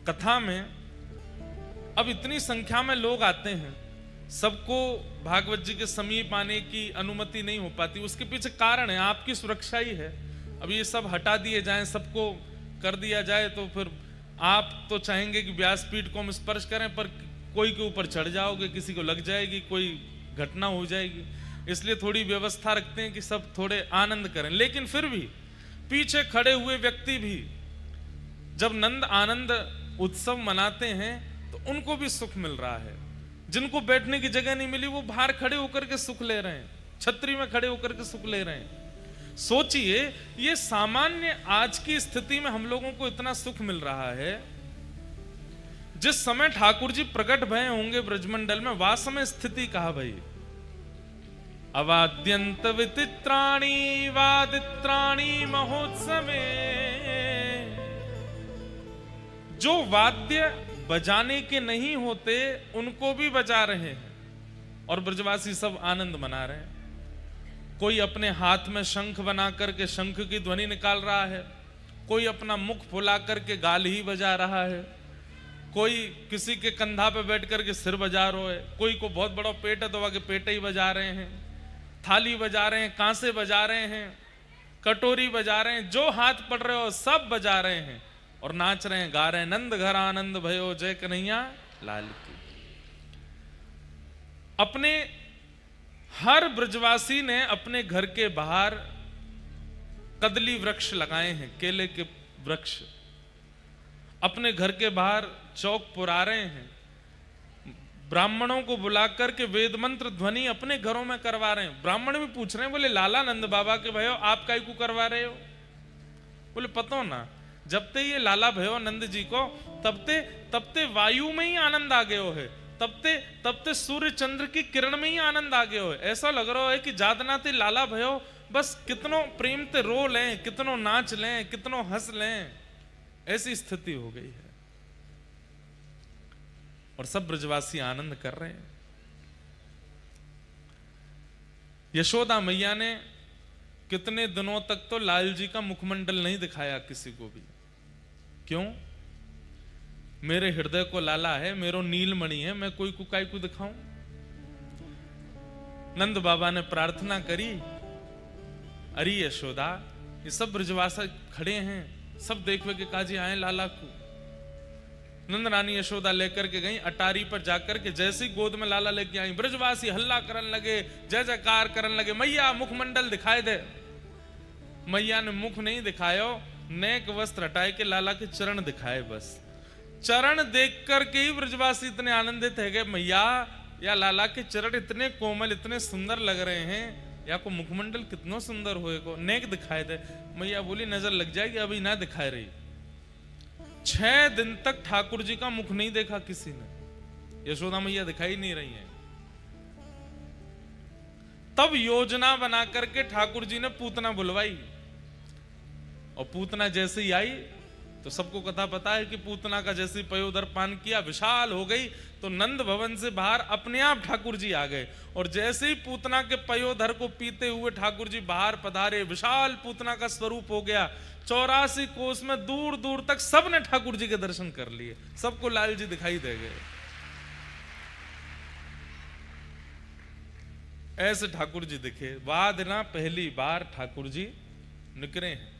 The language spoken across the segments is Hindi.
कथा में अब इतनी संख्या में लोग आते हैं, सबको भागवत जी के समीप आने की अनुमति नहीं हो पाती। उसके पीछे कारण है, आपकी सुरक्षा ही है। अब ये सब हटा दिए जाएं, सबको कर दिया जाए तो फिर आप तो चाहेंगे कि व्यासपीठ को हम स्पर्श करें, पर कोई के ऊपर चढ़ जाओगे, किसी को लग जाएगी, कोई घटना हो जाएगी। इसलिए थोड़ी व्यवस्था रखते हैं कि सब थोड़े आनंद करें। लेकिन फिर भी पीछे खड़े हुए व्यक्ति भी जब नंद आनंद उत्सव मनाते हैं तो उनको भी सुख मिल रहा है। जिनको बैठने की जगह नहीं मिली वो बाहर खड़े होकर के सुख ले रहे हैं, छतरी में खड़े होकर के सुख ले रहे हैं। सोचिए, ये सामान्य आज की स्थिति में हम लोगों को इतना सुख मिल रहा है। जिस समय ठाकुर जी प्रकट भय होंगे ब्रजमंडल में, वह समय स्थिति कहा भाई। अवाद्यंत विचित्राणी वादित्राणी महोत्सवे, जो वाद्य बजाने के नहीं होते उनको भी बजा रहे हैं और ब्रजवासी सब आनंद मना रहे हैं। कोई अपने हाथ में शंख बना करके शंख की ध्वनि निकाल रहा है, कोई अपना मुख फुला करके गाल ही बजा रहा है, कोई किसी के कंधा पे बैठ करके सिर बजा रहा है, कोई को बहुत बड़ा पेट है तो आगे पेट ही बजा रहे हैं, थाली बजा रहे हैं, कांसे बजा रहे हैं, कटोरी बजा रहे हैं, जो हाथ पड़ रहे हो सब बजा रहे हैं और नाच रहे हैं, गा रहे हैं, नंद घर आनंद भयो जय कन्हैया लाल की। अपने हर ब्रजवासी ने अपने घर के बाहर कदली वृक्ष लगाए हैं, केले के वृक्ष। अपने घर के बाहर चौक पुरा रहे हैं, ब्राह्मणों को बुलाकर के वेद मंत्र ध्वनि अपने घरों में करवा रहे हैं। ब्राह्मण भी पूछ रहे हैं, बोले लाला नंद बाबा के भयो आप काहे को करवा रहे हो? बोले पतो ना, जब ते ये लाला भयो नंद जी को तब ते वायु में ही आनंद आ गयो है, तब ते सूर्य चंद्र की किरण में ही आनंद आ गयो है। ऐसा लग रहा है कि जादना ते लाला भयो बस कितनों प्रेम ते रो लें, कितनों नाच लें, कितनों हंस लें, ऐसी स्थिति हो गई है। और सब ब्रजवासी आनंद कर रहे हैं। यशोदा मैया ने कितने दिनों तक तो लाल जी का मुखमंडल नहीं दिखाया किसी को भी। क्यों? मेरे हृदय को लाला है, मेरो नीलमणि है, मैं कोई को काय को दिखाऊं? नंद बाबा ने प्रार्थना करी, अरे यशोदा, ये सब ब्रजवासी खड़े हैं, सब देखवे के काजी आए लाला को। नंद रानी यशोदा लेकर के गई, अटारी पर जाकर के जैसी गोद में लाला लेके आई, ब्रजवासी हल्ला करने लगे, जय जयकार करने लगे, मैया मुखमंडल दिखाई दे। मैया ने मुख नहीं दिखायो, नेक वस्त्र हटाए के लाला के चरण दिखाए। बस चरण देख करके ही ब्रजवासी इतने आनंदित है गए, मैया या लाला के चरण इतने कोमल, इतने सुंदर लग रहे हैं, या को मुखमंडल कितना सुंदर होए को, नेक दिखाए दे। मैया बोली नजर लग जाएगी, अभी ना दिखाए रही। 6 दिन तक ठाकुर जी का मुख नहीं देखा किसी ने, यशोदा मैया दिखाई नहीं रही है। तब योजना बना करके ठाकुर जी ने पूतना बुलवाई, और पूतना जैसे ही आई तो सबको कथा पता है कि पूतना का जैसे पयोधर पान किया, विशाल हो गई, तो नंद भवन से बाहर अपने आप ठाकुर जी आ गए। और जैसे ही पूतना के पयोधर को पीते हुए ठाकुर जी बाहर पधारे, विशाल पूतना का स्वरूप हो गया। 84 कोस में दूर दूर तक सबने ठाकुर जी के दर्शन कर लिए, सबको लाल जी दिखाई दे गए। ऐसे ठाकुर जी दिखे। बाद ना पहली बार ठाकुर जी निकले हैं।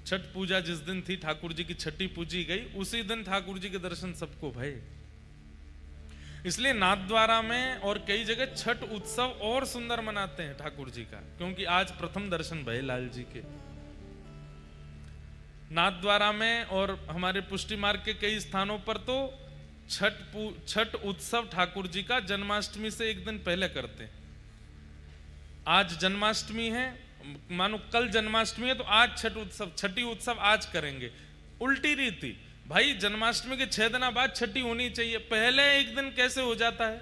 छठ पूजा जिस दिन थी, ठाकुर जी की छठी पूजी गई, उसी दिन ठाकुर जी के दर्शन सबको भये। इसलिए नाथद्वारा में और कई जगह छठ उत्सव और सुंदर मनाते हैं ठाकुर जी का, क्योंकि आज प्रथम दर्शन भये लाल जी के। नाथद्वारा में और हमारे पुष्टि मार्ग के कई स्थानों पर तो छठ उत्सव ठाकुर जी का जन्माष्टमी से एक दिन पहले करते हैं। आज जन्माष्टमी है, मानो कल जन्माष्टमी है, तो आज छठी उत्सव आज करेंगे। उल्टी रीति भाई, जन्माष्टमी के 6 दिन बाद छठी होनी चाहिए, पहले एक दिन कैसे हो जाता है?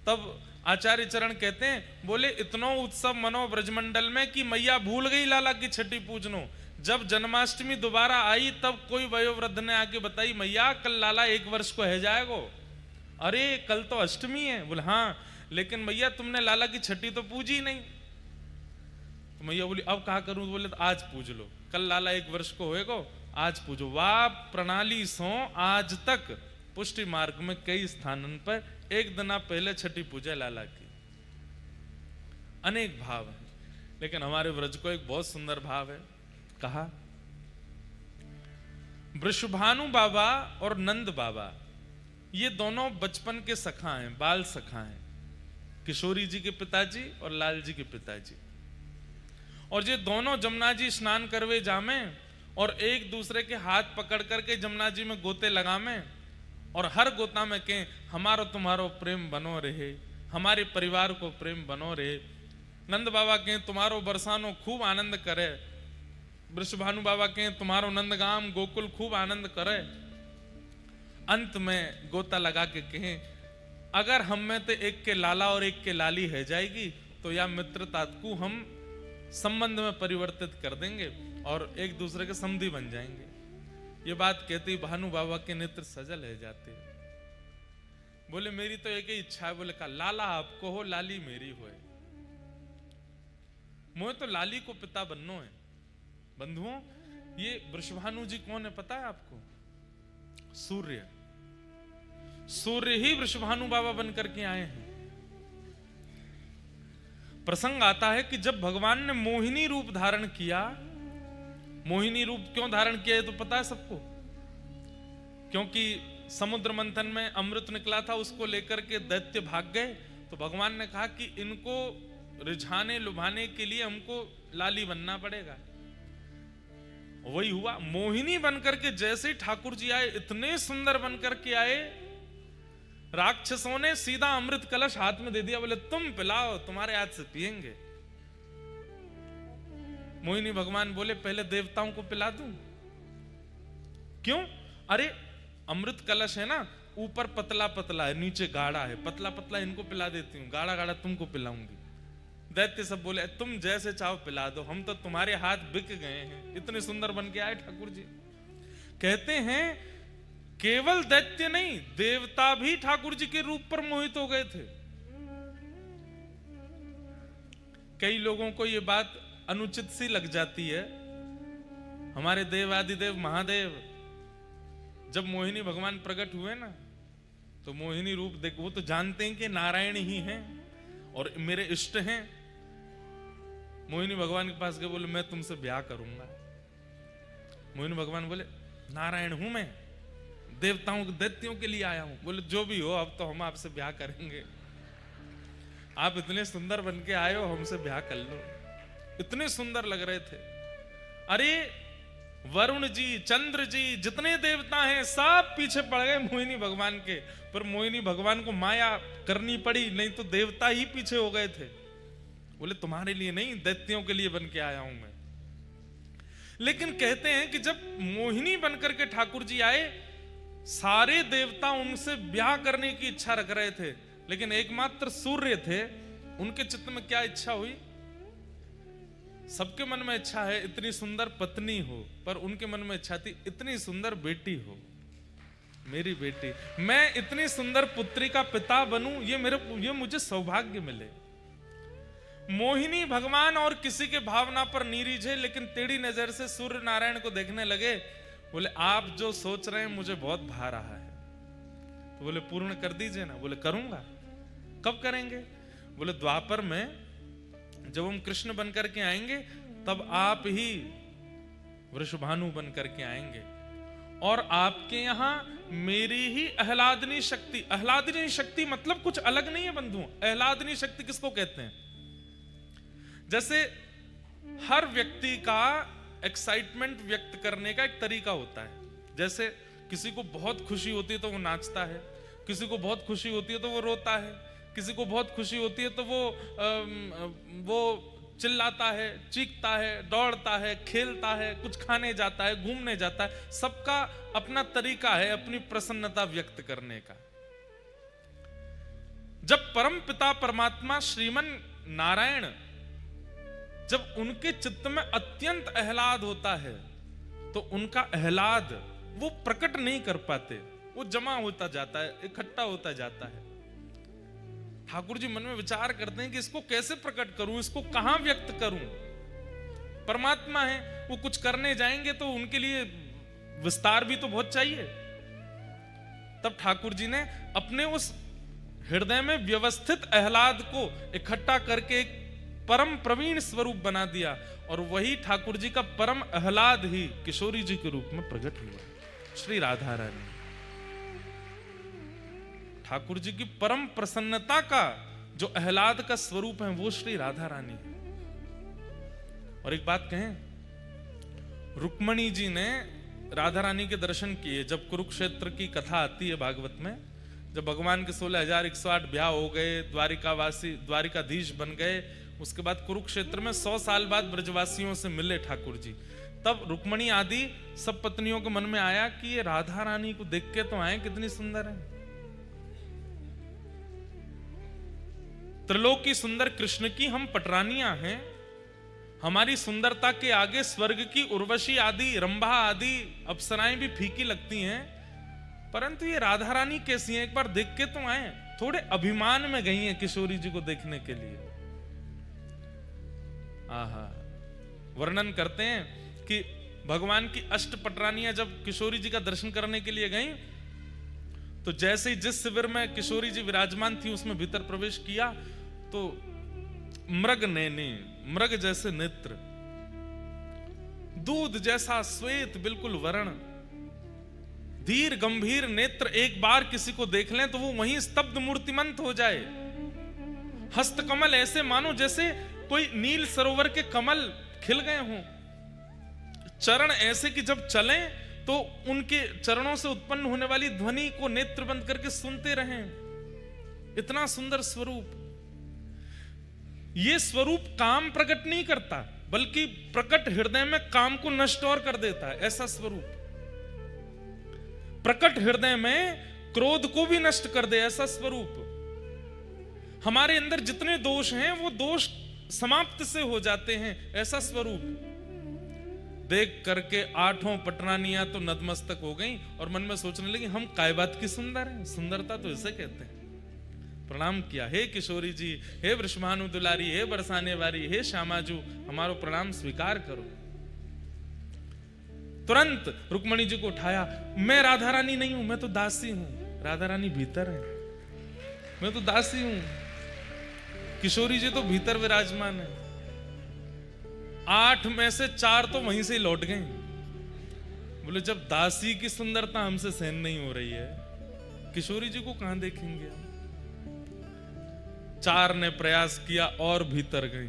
तब आचार्य चरण कहते हैं, बोले इतनो उत्सव मनो ब्रजमंडल में कि मैया भूल गई लाला की छठी पूजनो। जब जन्माष्टमी दोबारा आई तब कोई वयोवृद्ध ने आके बताई, मैया कल लाला 1 वर्ष को है जाएगो। अरे कल तो अष्टमी है। बोले हाँ, लेकिन मैया तुमने लाला की छठी तो पूजी नहीं। तो मैया बोली अब कहा करूं? बोले तो आज पूज लो, कल लाला 1 वर्ष को होएगो आज पूजो। वाह प्रणाली सो आज तक पुष्टि मार्ग में कई स्थानों पर एक दिन आप पहले छठी पूजा लाला की। अनेक भाव है, लेकिन हमारे व्रज को एक बहुत सुंदर भाव है। कहा वृषभानु बाबा और नंद बाबा ये दोनों बचपन के सखा हैं, बाल सखा हैं, किशोरी जी के पिताजी और लाल जी के पिताजी। और ये दोनों जमुना जी स्नान करवे जामे और एक दूसरे के हाथ पकड़ करके जमुना जी में गोते लगामे और हर गोता में कहें हमारो तुम्हारो प्रेम बनो रहे, हमारे परिवार को प्रेम बनो रहे। नंद बाबा कहें तुम्हारो बरसानो खूब आनंद करे, वृषभानु बाबा कहें तुम्हारो नंदगाम गोकुल खूब आनंद करे। अंत में गोता लगा के कहें अगर हम में तो एक के लाला और एक के लाली है जाएगी तो या मित्रता को हम संबंध में परिवर्तित कर देंगे और एक दूसरे के समधी बन जाएंगे। ये बात कहती भानु बाबा के नेत्र सजल है जाते। बोले मेरी तो एक ही इच्छा है। बोले कहा लाला आपको हो, लाली मेरी हो। मोह तो लाली को पिता बननो है। बंधुओं ये वृषभानु जी कौन है पता है आपको? सूर्य। सूर्य ही वृषभानु बाबा बनकर के आए हैं। प्रसंग आता है कि जब भगवान ने मोहिनी रूप धारण किया, मोहिनी रूप क्यों धारण किया है तो पता है सबको? क्योंकि समुद्र मंथन में अमृत निकला था, उसको लेकर के दैत्य भाग गए, तो भगवान ने कहा कि इनको रिझाने लुभाने के लिए हमको लाली बनना पड़ेगा। वही हुआ, मोहिनी बनकर के जैसे ही ठाकुर जी आए, इतने सुंदर बनकर के आए, राक्षसों ने सीधा अमृत कलश हाथ में दे दिया। बोले तुम पिलाओ, तुम्हारे हाथ से पिएंगे। मोहिनी भगवान बोले पहले देवताओं को पिला दूं। क्यों? अरे अमृत कलश है ना, ऊपर पतला पतला है, नीचे गाढ़ा है, पतला पतला इनको पिला देती हूं, गाढ़ा गाढ़ा तुमको पिलाऊंगी। दैत्य सब बोले तुम जैसे चाहो पिला दो, हम तो तुम्हारे हाथ बिक गए हैं। इतने सुंदर बन के आए ठाकुर जी। कहते हैं केवल दैत्य नहीं, देवता भी ठाकुर जी के रूप पर मोहित हो गए थे। कई लोगों को यह बात अनुचित सी लग जाती है। हमारे देवादिदेव महादेव जब मोहिनी भगवान प्रकट हुए ना, तो मोहिनी रूप देख, वो तो जानते हैं कि नारायण ही हैं और मेरे इष्ट हैं। मोहिनी भगवान के पास गए, बोले मैं तुमसे ब्याह करूंगा। मोहिनी भगवान बोले नारायण हूं मैं, देवताओं दैत्यों के लिए आया हूं। बोले जो भी हो, अब तो हम आपसे ब्याह करेंगे। आप इतने सुंदर बन के आए हो, हमसे ब्याह कर लो। इतने सुंदर लग रहे थे। अरे वरुण जी, चंद्र जी, जितने देवता हैं सब पीछे पड़ गए मोहिनी भगवान के। पर मोहिनी भगवान को माया करनी पड़ी, नहीं तो देवता ही पीछे हो गए थे। बोले तुम्हारे लिए नहीं, दैत्यों के लिए बन के आया हूं मैं। लेकिन कहते हैं कि जब मोहिनी बनकर के ठाकुर जी आए, सारे देवता उनसे ब्याह करने की इच्छा रख रहे थे, लेकिन एकमात्र सूर्य थे। उनके चित्त में क्या इच्छा हुई? सबके मन में इच्छा है इतनी सुंदर पत्नी हो, पर उनके मन में इच्छा थी इतनी सुंदर बेटी हो, मेरी बेटी, मैं इतनी सुंदर पुत्री का पिता बनूं, ये मुझे सौभाग्य मिले। मोहिनी भगवान और किसी के भावना पर नहीं रीझे, लेकिन टेढ़ी नजर से सूर्य नारायण को देखने लगे। बोले आप जो सोच रहे हैं मुझे बहुत भा रहा है, तो बोले पूर्ण कर दीजिए ना। बोले करूंगा। कब करेंगे? बोले द्वापर में जब हम कृष्ण बनकर के आएंगे, तब आप ही वृषभानु बनकर के आएंगे और आपके यहां मेरी ही आह्लादनी शक्ति। आह्लादनी शक्ति मतलब कुछ अलग नहीं है बंधुओं। आह्लादनी शक्ति किसको कहते हैं? जैसे हर व्यक्ति का एक्साइटमेंट व्यक्त करने का एक तरीका होता है। जैसे किसी को बहुत खुशी होती है तो वो नाचता है, किसी को बहुत खुशी होती है तो वो रोता है, किसी को बहुत खुशी होती है तो वो चिल्लाता है, चीखता है, दौड़ता है, खेलता है, कुछ खाने जाता है, घूमने जाता है। सबका अपना तरीका है अपनी प्रसन्नता व्यक्त करने का। जब परम पिता परमात्मा श्रीमन नारायण, जब उनके चित्त में अत्यंत आह्लाद होता है, तो उनका आह्लाद वो प्रकट नहीं कर पाते, वो जमा होता जाता है, इकट्ठा होता जाता है। ठाकुर जी मन में विचार करते हैं कि इसको कैसे प्रकट करूं, इसको कहां व्यक्त करूं। परमात्मा है, वो कुछ करने जाएंगे तो उनके लिए विस्तार भी तो बहुत चाहिए। तब ठाकुर जी ने अपने उस हृदय में व्यवस्थित आह्लाद को इकट्ठा करके एक परम प्रवीण स्वरूप बना दिया, और वही ठाकुर जी का परम आह्लाद ही किशोरी जी के रूप में प्रकट हुआ। श्री राधा रानी ठाकुर जी की परम प्रसन्नता का जो आह्लाद का स्वरूप है वो श्री राधा रानी है। और एक बात कहें, रुक्मणी जी ने राधा रानी के दर्शन किए। जब कुरुक्षेत्र की कथा आती है भागवत में, जब भगवान के 16,108 ब्याह हो गए, द्वारिकाधीश बन गए, उसके बाद कुरुक्षेत्र में 100 साल बाद ब्रजवासियों से मिले ठाकुर जी, तब रुक्मणी आदि सब पत्नियों के मन में आया कि ये राधा रानी को देख के तो आए, कितनी सुंदर है। त्रिलोक की सुंदर कृष्ण की हम पटरानियां हैं, हमारी सुंदरता के आगे स्वर्ग की उर्वशी आदि, रंभा आदि अप्सराएं भी फीकी लगती हैं, परंतु ये राधा रानी कैसी हैं, एक बार देख के तो आए। थोड़े अभिमान में गई हैं किशोरी जी को देखने के लिए। आहा, वर्णन करते हैं कि भगवान की अष्ट पटरानियां जब किशोरी जी का दर्शन करने के लिए गईं, तो जैसे ही जिस शिविर में किशोरी जी विराजमान थी उसमें भीतर प्रवेश किया, तो मृग नैने, मृग जैसे नेत्र, दूध जैसा श्वेत बिल्कुल वर्ण, धीर गंभीर नेत्र, एक बार किसी को देख लें तो वो वहीं स्तब्ध मूर्तिमंत हो जाए। हस्तकमल ऐसे मानो जैसे कोई नील सरोवर के कमल खिल गए हों। चरण ऐसे कि जब चलें तो उनके चरणों से उत्पन्न होने वाली ध्वनि को नेत्र बंद करके सुनते रहें। इतना सुंदर स्वरूप। ये स्वरूप काम प्रकट नहीं करता, बल्कि प्रकट हृदय में काम को नष्ट और कर देता है। ऐसा स्वरूप प्रकट हृदय में क्रोध को भी नष्ट कर दे, ऐसा स्वरूप। हमारे अंदर जितने दोष हैं वो दोष समाप्त से हो जाते हैं, ऐसा स्वरूप। देख करके 8 पटरानियां तो नतमस्तक हो गईं और मन में सोचने लगी, हम काय बात की सुंदर हैं, सुंदरता तो इसे कहते हैं। प्रणाम किया, हे किशोरी जी, हे वृषभानु दुलारी, हे बरसाने वारी, हे श्यामाजू, हमारो प्रणाम स्वीकार करो। तुरंत रुक्मणी जी को उठाया, मैं राधा रानी नहीं हूं, मैं तो दासी हूं। राधा रानी भीतर है, मैं तो दासी हूं। किशोरी जी तो भीतर विराजमान है। 8 में से 4 तो वहीं से ही लौट गए। बोले जब दासी की सुंदरता हमसे सहन नहीं हो रही है, किशोरी जी को कहां देखेंगे हम। 4 ने प्रयास किया और भीतर गई,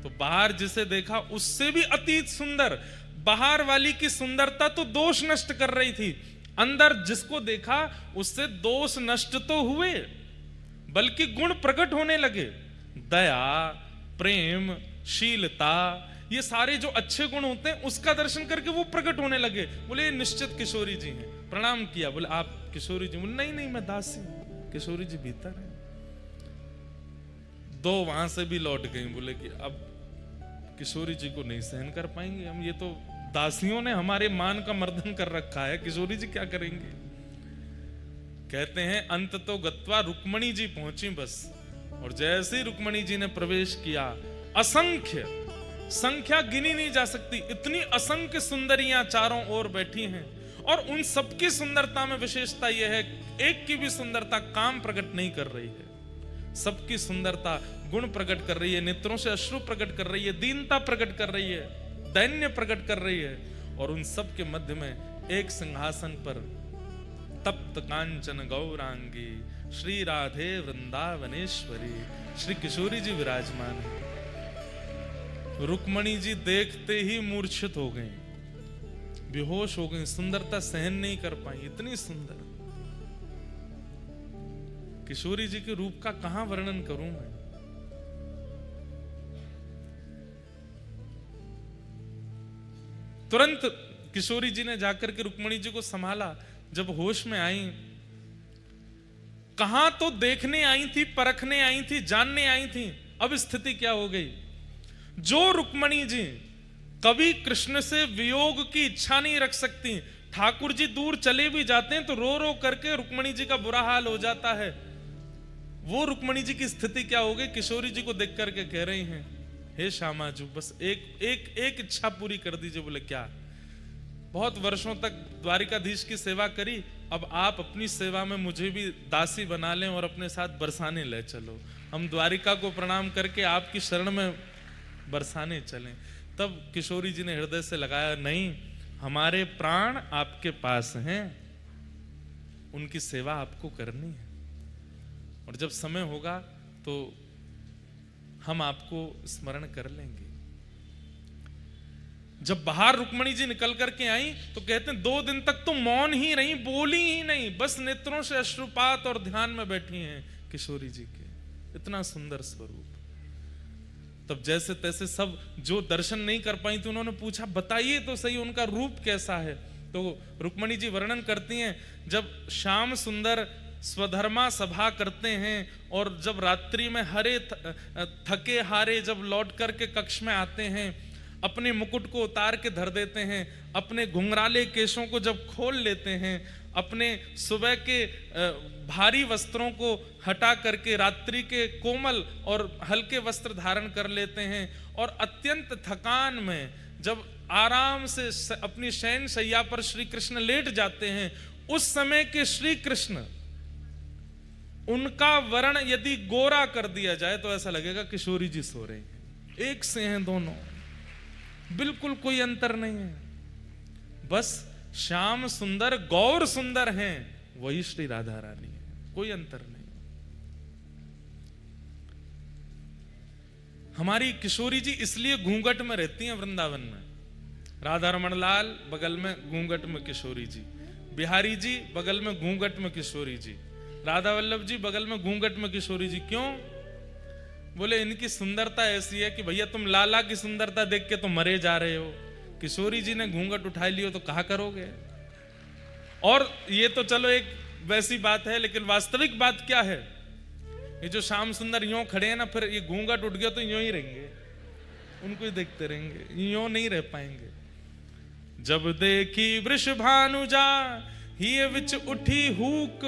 तो बाहर जिसे देखा उससे भी अतीत सुंदर। बाहर वाली की सुंदरता तो दोष नष्ट कर रही थी, अंदर जिसको देखा उससे दोष नष्ट तो हुए, बल्कि गुण प्रकट होने लगे। दया, प्रेम, शीलता, ये सारे जो अच्छे गुण होते हैं उसका दर्शन करके वो प्रकट होने लगे। बोले निश्चित किशोरी जी हैं। प्रणाम किया, बोले आप किशोरी जी? बोले नहीं नहीं, मैं दासी हूं। किशोरी जी भीतर है। 2 वहां से भी लौट गई। बोले कि अब किशोरी जी को नहीं सहन कर पाएंगे हम, ये तो दासियों ने हमारे मान का मर्दन कर रखा है, किशोरी जी क्या करेंगे। कहते हैं अंत तो गत्वा रुक्मणी जी पहुंची बस, और जैसे ही रुक्मणी जी ने प्रवेश किया, असंख्य, संख्या गिनी नहीं जा सकती, इतनी असंख्य सुंदरियां चारों ओर बैठी हैं, और उन सबकी सुंदरता में विशेषता यह है, एक की भी सुंदरता काम प्रकट नहीं कर रही है, सबकी सुंदरता गुण प्रकट कर रही है, नेत्रों से अश्रु प्रकट कर रही है, दीनता प्रकट कर रही है, दैन्य प्रकट कर रही है। और उन सब के मध्य में एक सिंहासन पर तप्त कांचन गौरांगी श्री राधे वृंदावनेश्वरी श्री किशोरी जी विराजमान है। रुक्मणी जी देखते ही मूर्छित हो गई, बेहोश हो गई, सुंदरता सहन नहीं कर पाई, इतनी सुंदर। किशोरी जी के रूप का कहां वर्णन करूं मैं। तुरंत किशोरी जी ने जाकर के रुक्मणी जी को संभाला। जब होश में आई, कहां तो देखने आई थी, परखने आई थी, जानने आई थी, अब स्थिति क्या हो गई। जो रुक्मणी जी कभी कृष्ण से वियोग की इच्छा नहीं रख सकती, ठाकुर जी दूर चले भी जाते हैं तो रो रो करके रुक्मणी जी का बुरा हाल हो जाता है, वो रुक्मणी जी की स्थिति क्या हो गई। किशोरी जी को देख करके कह रही हैं, हे श्यामाजू, बस एक इच्छा पूरी कर दीजिए। बोले क्या? बहुत वर्षों तक द्वारिकाधीश की सेवा करी, अब आप अपनी सेवा में मुझे भी दासी बना लें और अपने साथ बरसाने ले चलो, हम द्वारिका को प्रणाम करके आपकी शरण में बरसाने चलें। तब किशोरी जी ने हृदय से लगाया, नहीं, हमारे प्राण आपके पास हैं, उनकी सेवा आपको करनी है, और जब समय होगा तो हम आपको स्मरण कर लेंगे। जब बाहर रुक्मणी जी निकल करके आई तो कहते हैं 2 दिन तक तो मौन ही रही, बोली ही नहीं, बस नेत्रों से अश्रुपात और ध्यान में बैठी हैं किशोरी जी के। इतना सुंदर स्वरूप। तब जैसे तैसे सब जो दर्शन नहीं कर पाई थी उन्होंने पूछा, बताइए तो सही उनका रूप कैसा है। तो रुक्मणी जी वर्णन करती हैं, जब श्याम सुंदर स्वधर्मा सभा करते हैं और जब रात्रि में हरे थके हारे जब लौट करके कक्ष में आते हैं, अपने मुकुट को उतार के धर देते हैं, अपने घुंघराले केशों को जब खोल लेते हैं, अपने सुबह के भारी वस्त्रों को हटा करके रात्रि के कोमल और हल्के वस्त्र धारण कर लेते हैं, और अत्यंत थकान में जब आराम से अपनी शयन शैया पर श्री कृष्ण लेट जाते हैं, उस समय के श्री कृष्ण, उनका वर्ण यदि गोरा कर दिया जाए तो ऐसा लगेगा किशोरी जी सो रही हैं। एक से हैं दोनों, बिल्कुल कोई अंतर नहीं है। बस श्याम सुंदर गौर सुंदर हैं, वही श्री राधा रानी है, कोई अंतर नहीं। हमारी किशोरी जी इसलिए घूंघट में रहती हैं वृंदावन में। राधा रमण लाल बगल में घूंघट में किशोरी जी, बिहारी जी बगल में घूंघट में किशोरी जी, राधा वल्लभ जी बगल में घूंघट में किशोरी जी। क्यों? बोले इनकी सुंदरता ऐसी है कि भैया तुम लाला की सुंदरता देख के तो मरे जा रहे हो, किशोरी जी ने घूंघट उठा लियो तो कहा करोगे। और ये तो चलो एक वैसी बात है, लेकिन वास्तविक बात क्या है, ये जो श्याम सुंदर यूं खड़े हैं ना, फिर ये घूंघट उठ गया तो यूं ही रहेंगे, उनको ही देखते रहेंगे, यूं नहीं रह पाएंगे। जब देखी वृषभानुजा ही विच उठी हुक,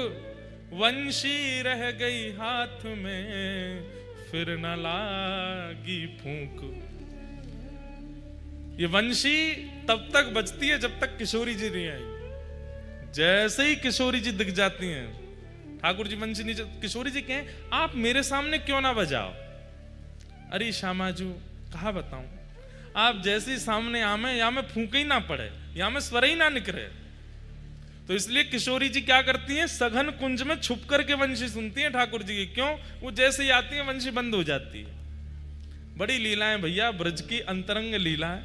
वंशी रह गई हाथ में फिर न लागी फूंक। ये वंशी तब तक बजती है जब तक किशोरी जी नहीं आई। जैसे ही किशोरी जी दिख जाती हैं, ठाकुर जी वंशी नीचे, किशोरी जी कहें आप मेरे सामने क्यों ना बजाओ। अरे श्यामाजू कहा बताऊं, आप जैसे ही सामने आमे या में फूंक ही ना पड़े, या में स्वर ही ना निकले। तो इसलिए किशोरी जी क्या करती हैं, सघन कुंज में छुप करके वंशी सुनती हैं ठाकुर जी की। क्यों? वो जैसे ही आती है वंशी बंद हो जाती है। बड़ी लीलाएं भैया, ब्रज की अंतरंग लीलाएं,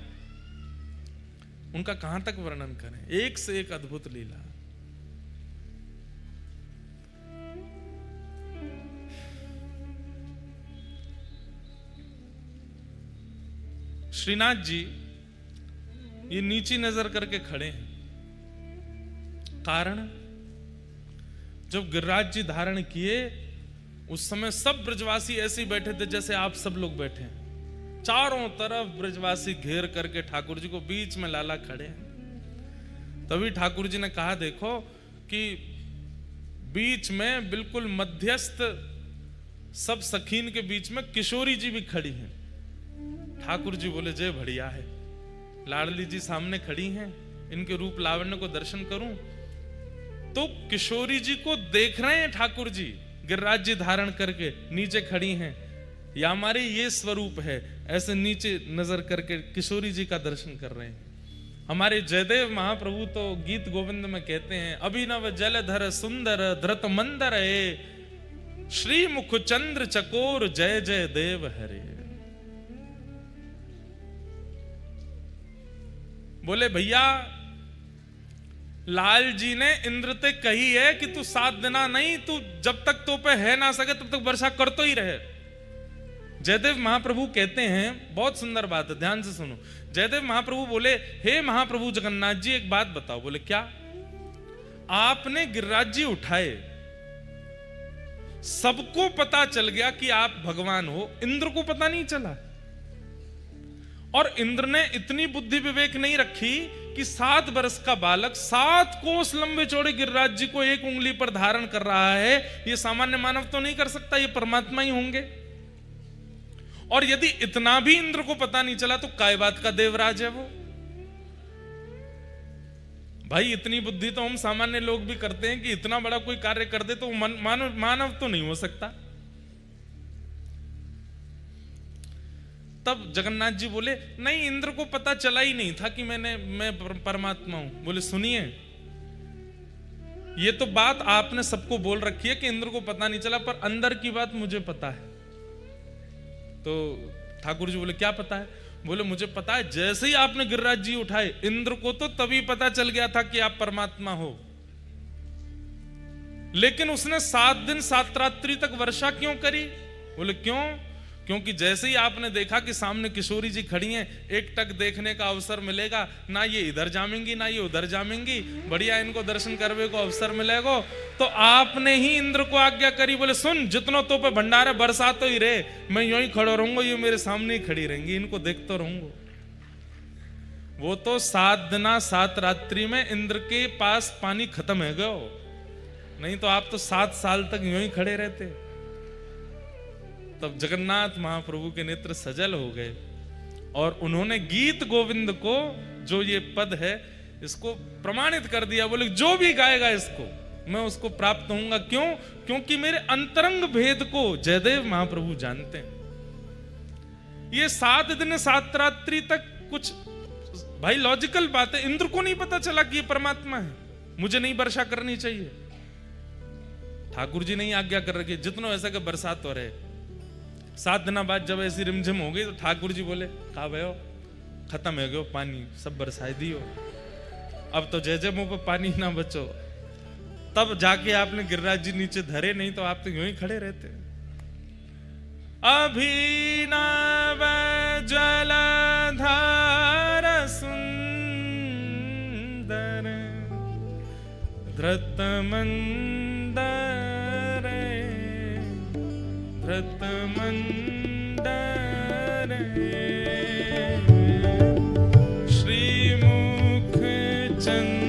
उनका कहां तक वर्णन करें, एक से एक अद्भुत लीला। श्रीनाथ जी ये नीची नजर करके खड़े हैं, कारण जब गिरिराज जी धारण किए उस समय सब ब्रजवासी ऐसे ही बैठे थे जैसे आप सब लोग बैठे हैं। चारों तरफ ब्रजवासी घेर करके ठाकुर जी को, बीच में लाला खड़े हैं। तभी ठाकुर जी ने कहा, देखो कि बीच में बिल्कुल मध्यस्थ सब सखीन के बीच में किशोरी जी भी खड़ी हैं। ठाकुर जी बोले जय बढ़िया है, लाडली जी सामने खड़ी हैं, इनके रूप लावण्य को दर्शन करूं। तो किशोरी जी को देख रहे हैं ठाकुर जी, गिरिराज जी धारण करके नीचे खड़ी हैं, या हमारे ये स्वरूप है, ऐसे नीचे नजर करके किशोरी जी का दर्शन कर रहे हैं। हमारे जयदेव महाप्रभु तो गीत गोविंद में कहते हैं, अभिनव जलधर सुंदर धृत मंदर है, श्री मुख चंद्र चकोर जय जय देव हरे। बोले भैया लाल जी ने इंद्र ते कही है कि तू 7 दिना नहीं, तू जब तक तो पे है ना सके तब तक वर्षा कर तो ही रहे। जयदेव महाप्रभु कहते हैं, बहुत सुंदर बात है, ध्यान से सुनो। जयदेव महाप्रभु बोले, हे महाप्रभु जगन्नाथ जी एक बात बताओ। बोले क्या? आपने गिरिराज जी उठाए, सबको पता चल गया कि आप भगवान हो, इंद्र को पता नहीं चला। और इंद्र ने इतनी बुद्धि विवेक नहीं रखी कि 7 वर्ष का बालक 7 कोस लंबे चौड़े गिरिराज जी को एक उंगली पर धारण कर रहा है, ये सामान्य मानव तो नहीं कर सकता, ये परमात्मा ही होंगे। और यदि इतना भी इंद्र को पता नहीं चला तो काय बात का देवराज है वो। भाई इतनी बुद्धि तो हम सामान्य लोग भी करते हैं कि इतना बड़ा कोई कार्य कर दे तो मानव तो नहीं हो सकता। तब जगन्नाथ जी बोले नहीं, इंद्र को पता चला ही नहीं था कि मैं परमात्मा हूं। बोले सुनिए, ये तो बात आपने सबको बोल रखी है कि इंद्र को पता नहीं चला, पर अंदर की बात मुझे पता है। तो ठाकुर जी बोले क्या पता है? बोले मुझे पता है, जैसे ही आपने गिरिराज जी उठाए, इंद्र को तो तभी पता चल गया था कि आप परमात्मा हो। लेकिन उसने 7 दिन 7 रात्रि तक वर्षा क्यों करी? बोले क्यों? क्योंकि जैसे ही आपने देखा कि सामने किशोरी जी खड़ी हैं, एक टक देखने का अवसर मिलेगा, ना ये इधर जामेंगी ना ये उधर जामेंगी, बढ़िया इनको दर्शन करने को अवसर मिलेगा, तो आपने ही इंद्र को आज्ञा करी। बोले सुन, जितनों तो पे भंडारे बरसा तो ही रहे, मैं यूं ही खड़ा रहूंगा, ये मेरे सामने ही खड़ी रहेंगी, इनको देखता रहूंगा। वो तो 7 दिन 7 रात्रि में इंद्र के पास पानी खत्म है गयो, नहीं तो आप तो 7 साल तक यूं ही खड़े रहते। तब जगन्नाथ महाप्रभु के नेत्र सजल हो गए और उन्होंने गीत गोविंद को, जो ये पद है, इसको प्रमाणित कर दिया। बोले जो भी गाएगा इसको मैं उसको प्राप्त होऊंगा। क्यों? क्योंकि मेरे अंतरंग भेद को जयदेव महाप्रभु जानते हैं। ये 7 दिन 7 रात्रि तक कुछ भाई लॉजिकल बात है, इंद्र को नहीं पता चला कि ये परमात्मा है, मुझे नहीं वर्षा करनी चाहिए। ठाकुर जी नहीं आज्ञा कर रखे, जितना ऐसा कि बरसात हो रहे। 7 दिन बाद जब ऐसी रिमझिम हो गई तो ठाकुर जी बोले कहा भयो खत्म हो गयो पानी, सब बरसाई दियो, अब तो जय जय मुंह पे पानी ना बचो। तब जाके आपने गिरिराज जी नीचे धरे, नहीं तो आप तो यूं ही खड़े रहते। अभिनव जलधार सुंदर धृत मंदर धृत मंदर श्रीमुख चंद्र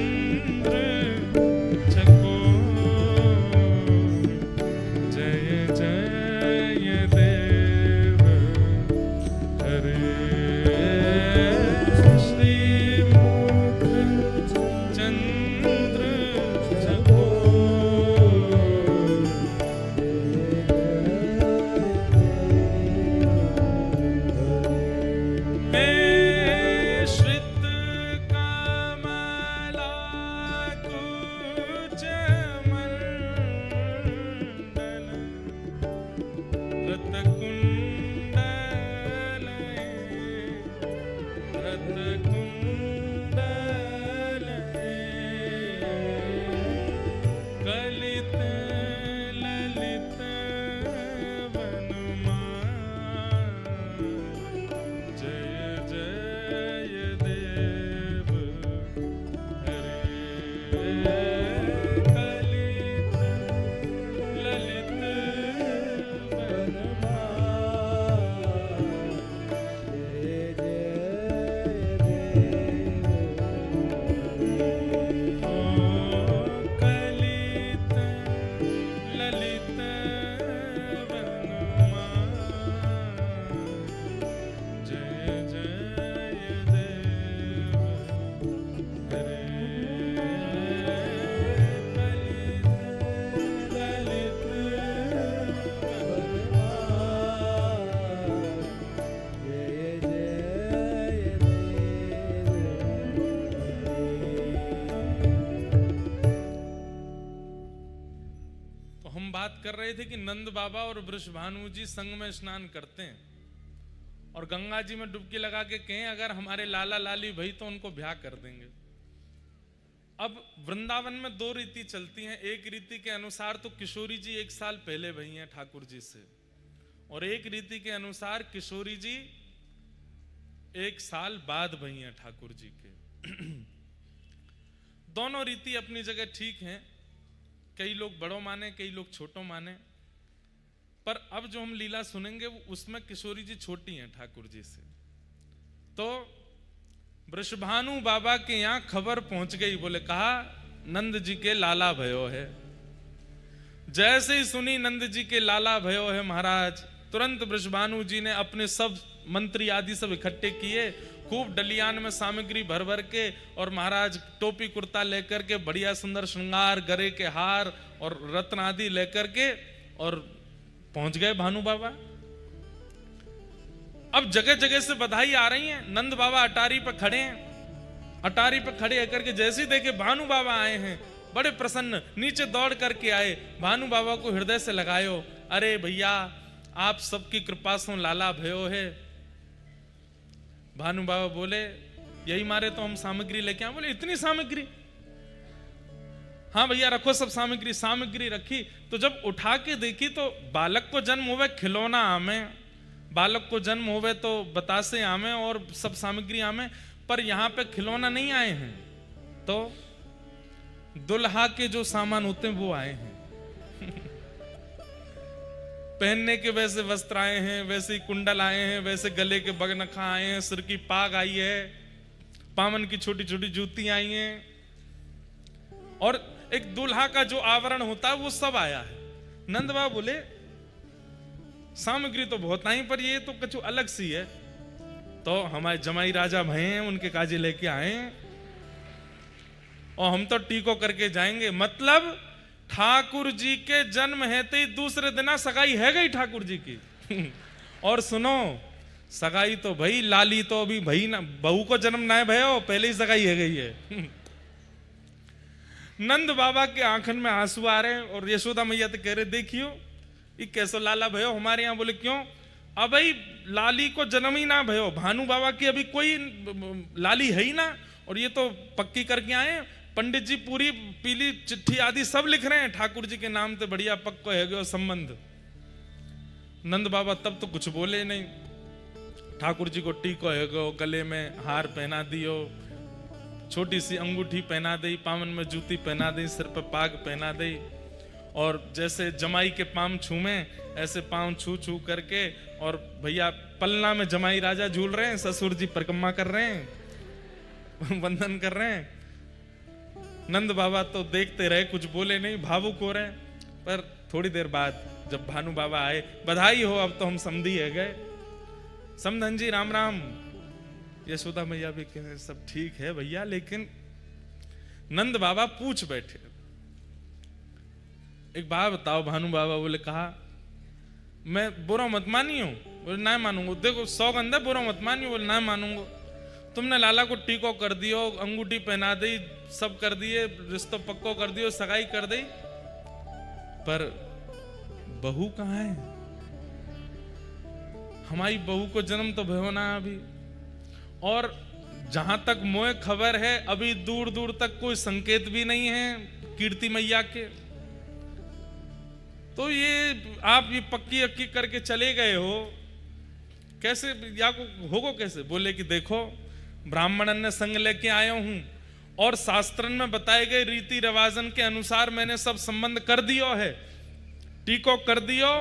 कर रहे थे कि नंद बाबा और वृषभानु जी संग में स्नान करते हैं और गंगा जी में डुबकी लगा के कहें अगर हमारे लाला लाली भाई तो उनको ब्याह कर देंगे। अब वृंदावन में 2 रीति चलती हैं। एक रीति के अनुसार तो किशोरी जी 1 साल पहले भई हैं ठाकुर जी से, और एक रीति के अनुसार किशोरी जी 1 साल बाद भई हैं ठाकुर जी के। दोनों रीति अपनी जगह ठीक हैं। कई लोग बड़ों माने, कई लोग छोटों माने, पर अब जो हम लीला सुनेंगे उसमें किशोरी जी छोटी हैं ठाकुर जी से। तो वृषभानु बाबा के यहां खबर पहुंच गई। बोले कहा नंद जी के लाला भयो है। जैसे ही सुनी नंद जी के लाला भयो है महाराज, तुरंत वृषभानु जी ने अपने सब मंत्री आदि सब इकट्ठे किए, खूब डलियान में सामग्री भर भर के, और महाराज टोपी कुर्ता लेकर के, बढ़िया सुंदर श्रृंगार, गरे के हार और रत्न आदि लेकर के, और पहुंच गए भानु बाबा। अब जगह जगह से बधाई आ रही है। नंद बाबा अटारी पर खड़े हैं। अटारी पर खड़े होकर के जैसे ही देखे भानु बाबा आए हैं, बड़े प्रसन्न, नीचे दौड़ करके आए, भानु बाबा को हृदय से लगायो। अरे भैया, आप सबकी कृपा से लाला भयो है। भानु बाबा बोले, यही मारे तो हम सामग्री लेके आए। बोले, इतनी सामग्री? हाँ भैया रखो सब सामग्री। सामग्री रखी तो जब उठा के देखी तो बालक को जन्म हुए खिलौना आमे, बालक को जन्म हुए तो बतासे आमे और सब सामग्री आमे, पर यहां पे खिलौना नहीं आए हैं, तो दुल्हा के जो सामान होते हैं वो आए हैं। पहनने के वैसे वस्त्र आए हैं, वैसे ही कुंडल आए हैं, वैसे गले के बगनखा आए हैं, सिर की पाग आई है, पामन की छोटी छोटी जूती आई हैं, और एक दुल्हा का जो आवरण होता है वो सब आया है। नंद बाबा बोले, सामग्री तो बहुत आई, पर ये तो कुछ अलग सी है। तो हमारे जमाई राजा भय हैं, उनके काजे लेके आए हैं, और हम तो टीको करके जाएंगे। मतलब ठाकुर जी के जन्म है तो दूसरे दिन सगाई है गई ठाकुर जी की। और सुनो, सगाई तो भाई, लाली तो अभी भाई ना, बहू को जन्म ना है भयो, पहले ही सगाई है गई है। नंद बाबा के आंखन में आंसू आ रहे हैं, और यशोदा मैया तो कह रहे, देखियो ये कैसो लाला भयो हमारे यहाँ। बोले, क्यों? अब भाई लाली को जन्म ही ना भयो, भानु बाबा की अभी कोई लाली है ही ना, और ये तो पक्की करके आए। पंडित जी पूरी पीली चिट्ठी आदि सब लिख रहे हैं, ठाकुर जी के नाम से बढ़िया पक्को है गयो संबंध। नंद बाबा तब तो कुछ बोले नहीं। ठाकुर जी को टीको है गयो, गले में हार पहना दियो, छोटी सी अंगूठी पहना दी, पावन में जूती पहना दी, सिर पर पाग पहना दी, और जैसे जमाई के पांव छूमे ऐसे पांव छू छू करके, और भैया पलना में जमाई राजा झूल रहे हैं, ससुर जी परिक्रमा कर रहे हैं, वंदन कर रहे हैं। नंद बाबा तो देखते रहे, कुछ बोले नहीं, भावुक हो रहे हैं। पर थोड़ी देर बाद जब भानु बाबा आए, बधाई हो, अब तो हम समधी है गए। समधन जी राम राम। यशोदा मैया भी कह सब ठीक है भैया, लेकिन नंद बाबा पूछ बैठे, एक बात बताओ। भानु बाबा बोले, कहा मैं बुरा मत मानियो? बोले, ना मानूंगा। देखो सौगंध है, बुरा मत मानियो। बोले, ना मानूंगा। तुमने लाला को टीको कर दियो, अंगूठी पहना दी, सब कर दिए, रिश्तो पक्को कर दियो, सगाई कर दी, पर बहू कहाँ है? हमारी बहू को जन्म तो भयो ना अभी, और जहां तक मोए खबर है अभी दूर दूर तक कोई संकेत भी नहीं है कीर्ति मैया के। तो ये आप ये पक्की अक्की करके चले गए हो, कैसे या को होगो कैसे? बोले कि देखो, ब्राह्मणन ने संग लेके आया हूं, और शास्त्रन में बताए गए रीति रिवाजन के अनुसार मैंने सब संबंध कर दियो है, टीको कर दियो,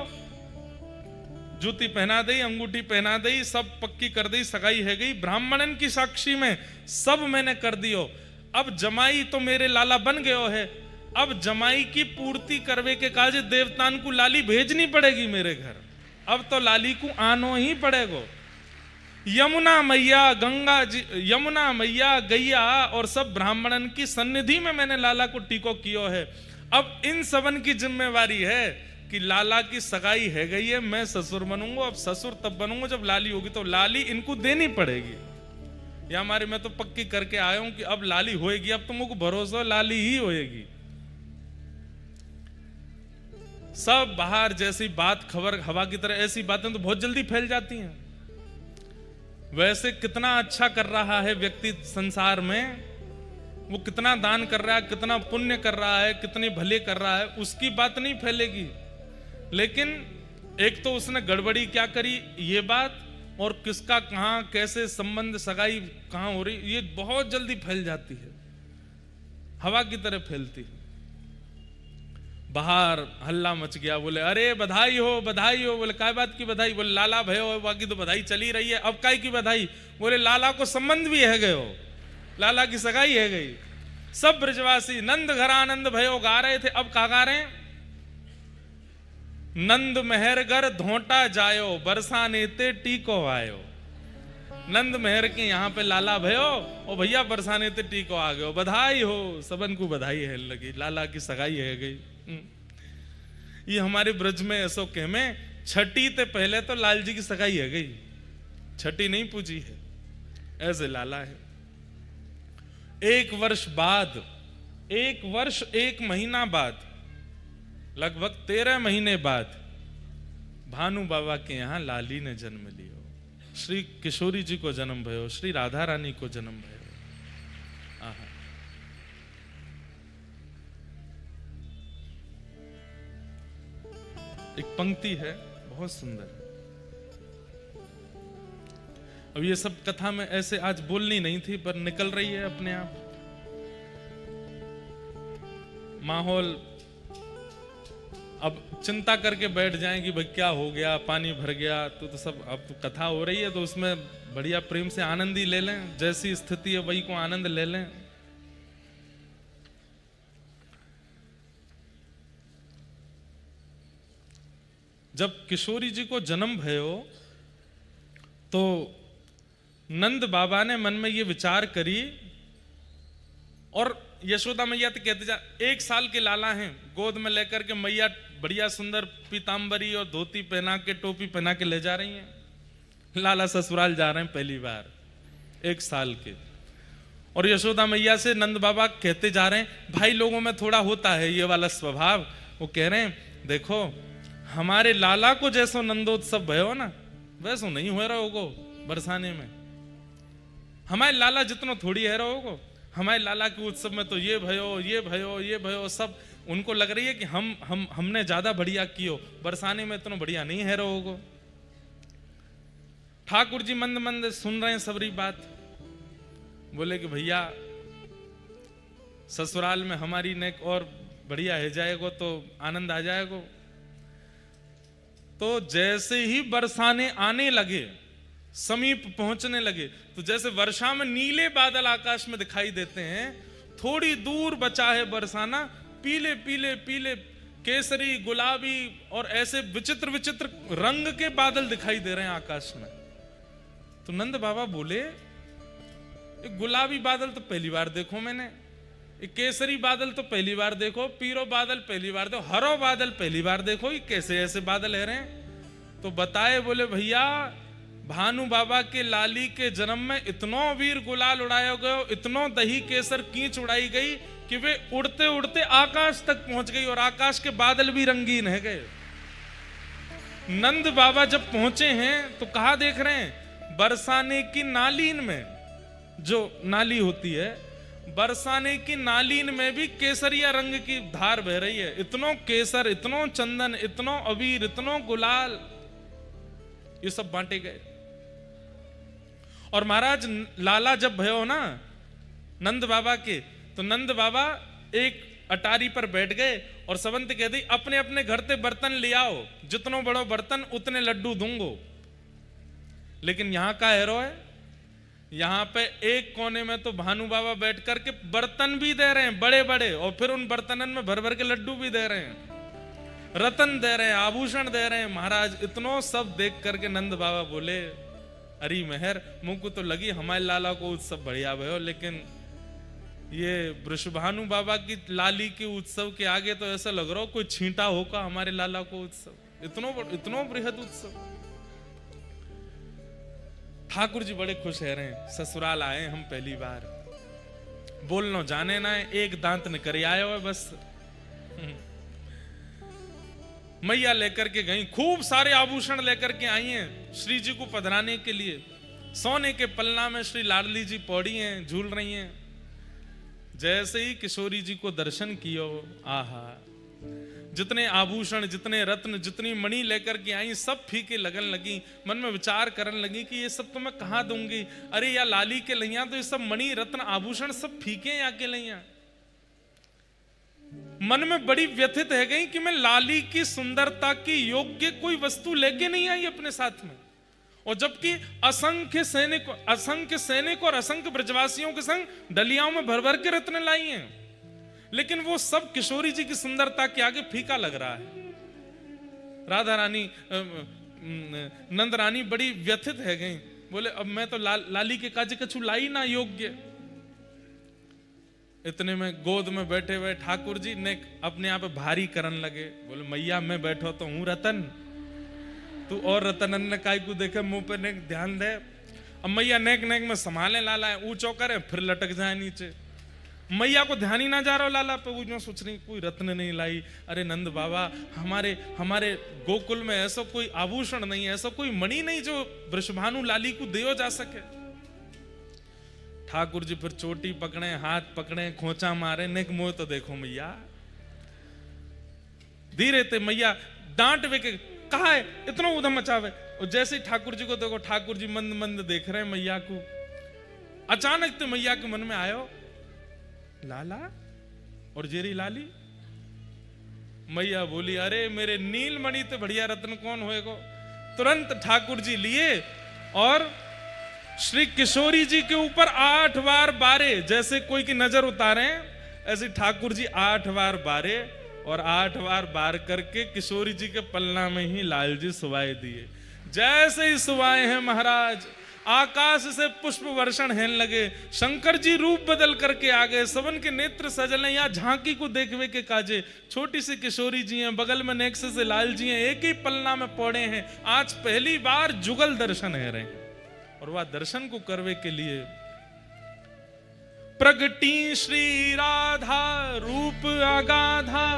जूती पहना दी, अंगूठी पहना दी, सब पक्की कर दी, सगाई है गई, ब्राह्मणन की साक्षी में सब मैंने कर दियो। अब जमाई तो मेरे लाला बन गयो है, अब जमाई की पूर्ति करवे के काज देवतान को लाली भेजनी पड़ेगी मेरे घर। अब तो लाली को आनो ही पड़ेगो। यमुना मैया, गंगा जी, यमुना मैया, गैया और सब ब्राह्मणन की सन्निधि में मैंने लाला को टीको कियो है। अब इन सबन की जिम्मेवारी है कि लाला की सगाई है गई है, मैं ससुर बनूंगा। अब ससुर तब बनूंगा जब लाली होगी, तो लाली इनको देनी पड़ेगी। या हमारी मैं तो पक्की करके आया हूं कि अब लाली होएगी, अब तुमको भरोसा लाली ही होएगी। सब बाहर जैसी बात खबर हवा की तरह, ऐसी बातें तो बहुत जल्दी फैल जाती हैं। वैसे कितना अच्छा कर रहा है व्यक्ति संसार में, वो कितना दान कर रहा है, कितना पुण्य कर रहा है, कितने भले कर रहा है, उसकी बात नहीं फैलेगी। लेकिन एक तो उसने गड़बड़ी क्या करी ये बात, और किसका कहां कैसे संबंध, सगाई कहां हो रही, ये बहुत जल्दी फैल जाती है, हवा की तरह फैलती है। बाहर हल्ला मच गया, बोले अरे बधाई हो बधाई हो। बोले काय बात की बधाई? बोले लाला भयो हो, बाकी तो बधाई चली रही है, अब काय की बधाई? बोले लाला को संबंध भी है गए हो, लाला की सगाई है गई। सब ब्रजवासी नंद घर आनंद भयो गा रहे थे, अब कहा गा रहे हैं? नंद मेहरगर धोटा जायो, बरसा नेते टीको आयो। नंद मेहर के यहाँ पे लाला भयो और भैया बरसाने ते टीको आ गयो, बधाई हो, सबन को बधाई है लगी, लाला की सगाई है गई। ये हमारे ब्रज में ऐसो कह में छठी ते पहले तो लाल जी की सगाई है गई, छठी नहीं पूजी है, ऐसे लाला है। 1 वर्ष बाद, 1 वर्ष 1 महीना बाद, लगभग 13 महीने बाद भानु बाबा के यहाँ लाली ने जन्म लियो। श्री किशोरी जी को जन्म भयो, श्री राधा रानी को जन्म भयो। आहा। एक पंक्ति है बहुत सुंदर। अब ये सब कथा में ऐसे आज बोलनी नहीं थी पर निकल रही है अपने आप। माहौल अब चिंता करके बैठ जाएं कि भाई क्या हो गया, पानी भर गया, तो सब अब तो कथा हो रही है तो उसमें बढ़िया प्रेम से आनंद ही ले लें, जैसी स्थिति है वही को आनंद ले लें। जब किशोरी जी को जन्म भयो तो नंद बाबा ने मन में ये विचार करी और यशोदा मैया तो कहते जा 1 साल के लाला हैं, गोद में लेकर के मैया बढ़िया सुंदर पीतांबरी और धोती पहना के, टोपी पहना के ले जा रही हैं। लाला ससुराल जा रहे हैं पहली बार, 1 साल के। और यशोदा मैया से नंद बाबा कहते जा रहे हैं, भाई लोगों में थोड़ा होता है ये वाला स्वभाव। वो कह रहे हैं देखो हमारे लाला को जैसो नंदोत्सव भयो ना वैसो नहीं हो रहा होगो बरसाने में, हमारे लाला जितनो थोड़ी है रहोगो, हमारे लाला के उत्सव में तो ये भयो ये भयो ये भयो, सब उनको लग रही है कि हमने ज्यादा बढ़िया कियो, बरसाने में इतना बढ़िया नहीं है रहोगो। ठाकुर जी मंद मंद सुन रहे हैं सबरी बात, बोले कि भैया ससुराल में हमारी नेक और बढ़िया है जाएगो तो आनंद आ जाएगो। तो जैसे ही बरसाने आने लगे, समीप पहुंचने लगे, तो जैसे वर्षा में नीले बादल आकाश में दिखाई देते हैं, थोड़ी दूर बचा है बरसाना, पीले पीले पीले केसरी गुलाबी और ऐसे विचित्र विचित्र रंग के बादल दिखाई दे रहे हैं आकाश में। तो नंद बाबा बोले एक गुलाबी बादल तो पहली बार देखो मैंने, एक केसरी बादल तो पहली बार देखो, पीरो बादल पहली बार देखो, हरो बादल पहली बार देखो, ये कैसे ऐसे बादल है रहे हैं। तो बताए बोले भैया भानु बाबा के लाली के जन्म में इतनो वीर गुलाल उड़ाया गयो, इतनो दही केसर कीच उड़ाई गई कि वे उड़ते उड़ते आकाश तक पहुंच गई और आकाश के बादल भी रंगीन है गए। नंद बाबा जब पहुंचे हैं तो कहा देख रहे हैं, बरसाने की नालीन में, जो नाली होती है, बरसाने की नालीन में भी केसरिया रंग की धार बह रही है। इतनो केसर, इतनो चंदन, इतनो अबीर, इतनो गुलाल, ये सब बांटे गए। और महाराज लाला जब भयो ना नंद बाबा के, तो नंद बाबा एक अटारी पर बैठ गए और सबंत कह दी अपने अपने घर से बर्तन ले आओ, जितनो बड़ो बर्तन उतने लड्डू दूंगो। लेकिन यहां का हेरो है, यहां पे एक कोने में तो भानु बाबा बैठ करके बर्तन भी दे रहे हैं बड़े बड़े, और फिर उन बर्तनन में भर भर के लड्डू भी दे रहे हैं, रतन दे रहे हैं, आभूषण दे रहे हैं। महाराज इतनो सब देख करके नंद बाबा बोले अरे मेहर मुंह को तो लगी हमारे लाला को उत्सव बढ़िया भयो, लेकिन ये वृषभानु बाबा की लाली के उत्सव के आगे तो ऐसा लग रहा हो कोई छींटा होगा हमारे लाला को उत्सव, इतनो बृहद उत्सव। ठाकुर जी बड़े खुश है रहे, ससुराल आए हम पहली बार, बोलनो जाने ना है, एक दांत निकल आए हो बस। मैया लेकर के गई, खूब सारे आभूषण लेकर के आई हैं श्री जी को पधराने के लिए। सोने के पलना में श्री लाडली जी पौड़ी हैं, झूल रही हैं। जैसे ही किशोरी जी को दर्शन कियो, आहा, जितने आभूषण, जितने रत्न, जितनी मणि लेकर के आई, सब फीके लगन लगी। मन में विचार करने लगी कि ये सब तो मैं कहां दूंगी, अरे या लाली के लैया तो ये सब मणि रत्न आभूषण सब फीके या के लैया। मन में बड़ी व्यथित है गई कि मैं लाली की सुंदरता की योग्य कोई वस्तु लेके नहीं आई अपने साथ में, और जबकि असंख्य सैनिक और असंख्य ब्रजवासियों के संग डलियाओं में भर भर के रत्न लाई हैं, लेकिन वो सब किशोरी जी की सुंदरता के आगे फीका लग रहा है। राधा रानी, नंद रानी बड़ी व्यथित है गई बोले अब मैं तो लाली के काजे कछु लाई ना योग्य। इतने में गोद में बैठे हुए ठाकुर जी ने अपने आप भारी करन लगे। बोले मैया मैं बैठो तो हूं रतन, तू और रतन ने काय को देखे मुंह पे नेक ध्यान दे। अब मैया नेक नेक में संभाले लाला है, ऊंचो करे फिर लटक जाए नीचे। मैया को ध्यान ही ना जा रहा लाला पे, वो सोच रही कोई रत्न नहीं लाई। अरे नंद बाबा हमारे हमारे गोकुल में ऐसा कोई आभूषण नहीं है, ऐसा कोई मणि नहीं जो वृषभानु लाली को दियो जा सके। ठाकुर जी फिर चोटी पकड़े, हाथ पकड़े, खोचा मारे, नेक मोह तो देखो मैया। धीरे ते मैया डांट वे के कहा है इतना उधम मचावे। और जैसे ही ठाकुर जी को देखो, ठाकुर जी मंद मंद देख रहे हैं मैया को। अचानक तो मैया के मन में आयो लाला और जेरी लाली। मैया बोली अरे मेरे नीलमणि तो बढ़िया रत्न कौन होएगो। तुरंत ठाकुर जी लिए और श्री किशोरी जी के ऊपर 8 बार बारे। जैसे कोई की नजर उतारे ऐसे ठाकुर जी 8 बार बारे और 8 बार बार करके किशोरी जी के पलना में ही लाल जी सुवाए दिए। जैसे ही सुवाए हैं महाराज, आकाश से पुष्प वर्षण होने लगे। शंकर जी रूप बदल करके आ गए, सबन के नेत्र सजल हैं। यहाँ झांकी को देखवे के काजे छोटी सी किशोरी जी हैं, बगल में नेक्स से लाल जी हैं, एक ही पलना में पौड़े हैं। आज पहली बार जुगल दर्शन है रहे और वह दर्शन को करवे के लिए प्रगटी श्री राधा रूप अगाधा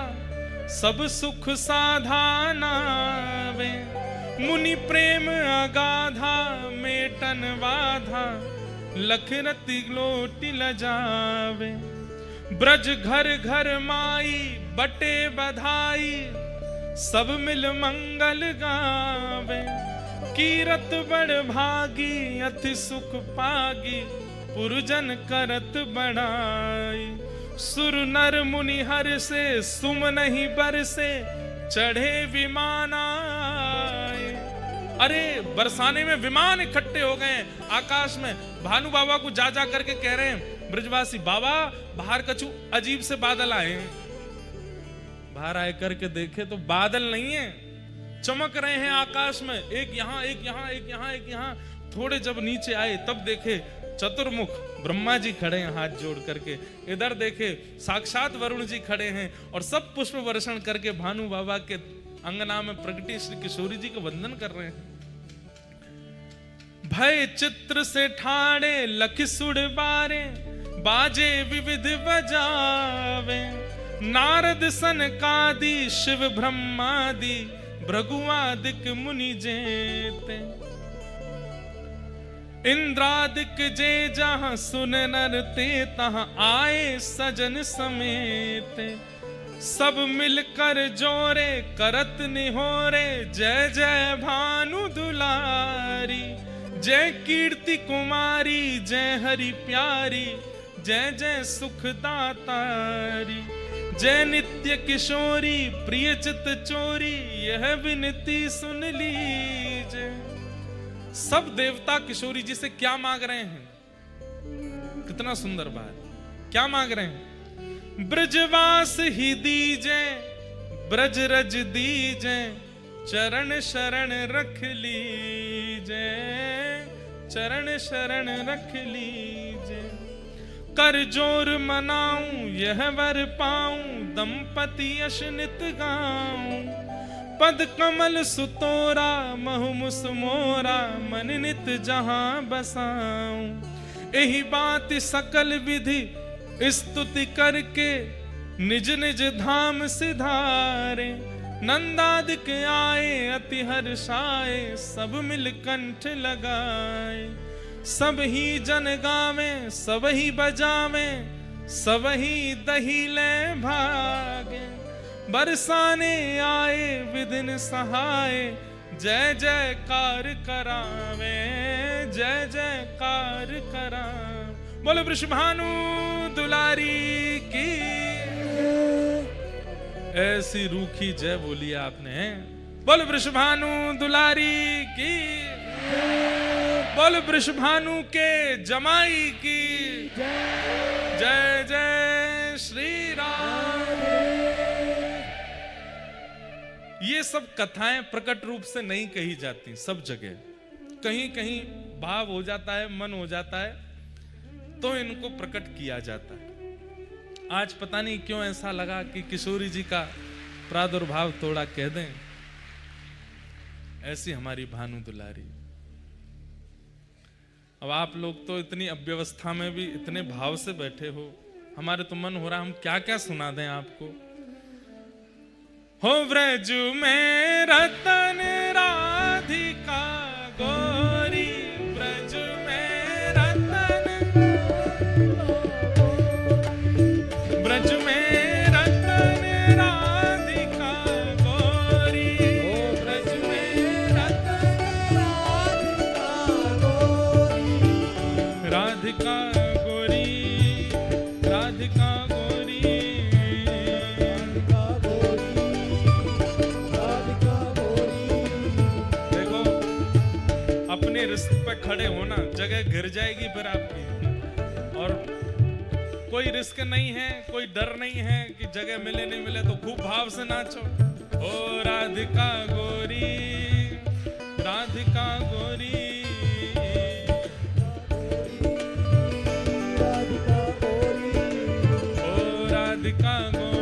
सब सुख साधाना वे। मुनि प्रेम अगाधा मेटन बाधा लख रति लोटी लजावे। ब्रज घर घर माई बटे बधाई सब मिल मंगल गावे। कीरत बड़ भागी अति सुख पागी पुरजन करत बढ़ाई। सुर नर मुनि हर से सुम नहीं बरसे चढ़े विमान आए। अरे बरसाने में विमान इकट्ठे हो गए आकाश में। भानु बाबा को जा जा करके कह रहे हैं ब्रजवासी बाबा बाहर कछु अजीब से बादल आए हैं। बाहर आए करके देखे तो बादल नहीं है, चमक रहे हैं आकाश में, एक यहाँ एक यहाँ एक यहाँ एक यहाँ। थोड़े जब नीचे आए तब देखे चतुर्मुख ब्रह्मा जी खड़े हैं हाथ जोड़ करके। इधर देखे साक्षात वरुण जी खड़े हैं और सब पुष्प वर्षण करके भानु बाबा के अंगना में प्रगटी श्री किशोरी जी को वंदन कर रहे हैं। भय चित्र से ठाड़े लख सुड़ बारे बाजे विविध बजावे। नारद सनकादि शिव ब्रह्मादि भृगुआदिक मुनि जेते। इंद्रादिक जे जहां सुन नर ते तहां आए सजन समेत। सब मिलकर जोरे करत निहोरे जय जय भानु दुलारी। जय कीर्ति कुमारी जय हरि प्यारी जय जय सुखदातारी। जय नित्य किशोरी प्रिय चित चोरी यह विनती सुन लीजे। सब देवता किशोरी जी से क्या मांग रहे हैं, कितना सुंदर बात। क्या मांग रहे हैं? ब्रजवास ही दीजे ब्रज रज दीजे चरण शरण रख लीजे। चरण शरण रख लीजे। कर जोर मनाऊं यह वर पाऊं दंपति यश नित गाऊं। पद कमल सुतोरा महु मुस मोरा मन नित जहां बसाऊं। यही बात सकल विधि स्तुति करके निज निज धाम सिधारे। नंदादिक आए अति हर्षाए सब मिल कंठ लगाए। सब ही जन गावे सब ही बजावे सब ही दही ले भागे। बरसाने आए विधिन सहाय जय जयकार करावे जय जयकार करा। बोलो वृषभानु दुलारी की। ऐसी रूखी जय बोली आपने। बोलो वृषभानु दुलारी की। बोलो वृषभानु के जमाई की जय जय श्री राम। ये सब कथाएं प्रकट रूप से नहीं कही जाती, सब जगह कहीं कहीं भाव हो जाता है, मन हो जाता है, तो इनको प्रकट किया जाता है। आज पता नहीं क्यों ऐसा लगा कि किशोरी जी का प्रादुर्भाव थोड़ा कह दें। ऐसी हमारी भानु दुलारी। अब आप लोग तो इतनी अव्यवस्था में भी इतने भाव से बैठे हो, हमारे तो मन हो रहा हम क्या क्या सुना दें आपको। हो ब्रज में रतन राधिका गोरी, ब्रज में रतन, ब्रज में रतन राधिका गोरी, ब्रज में रतन राधिका गोरी, राधिका गोरी, रिस्क पे खड़े होना, जगह गिर जाएगी फिर आपकी। और कोई रिस्क नहीं है, कोई डर नहीं है कि जगह मिले नहीं मिले, तो खूब भाव से नाचो। ओ राधिका गोरी, राधिका गोरी, ओ राधिका गोरी,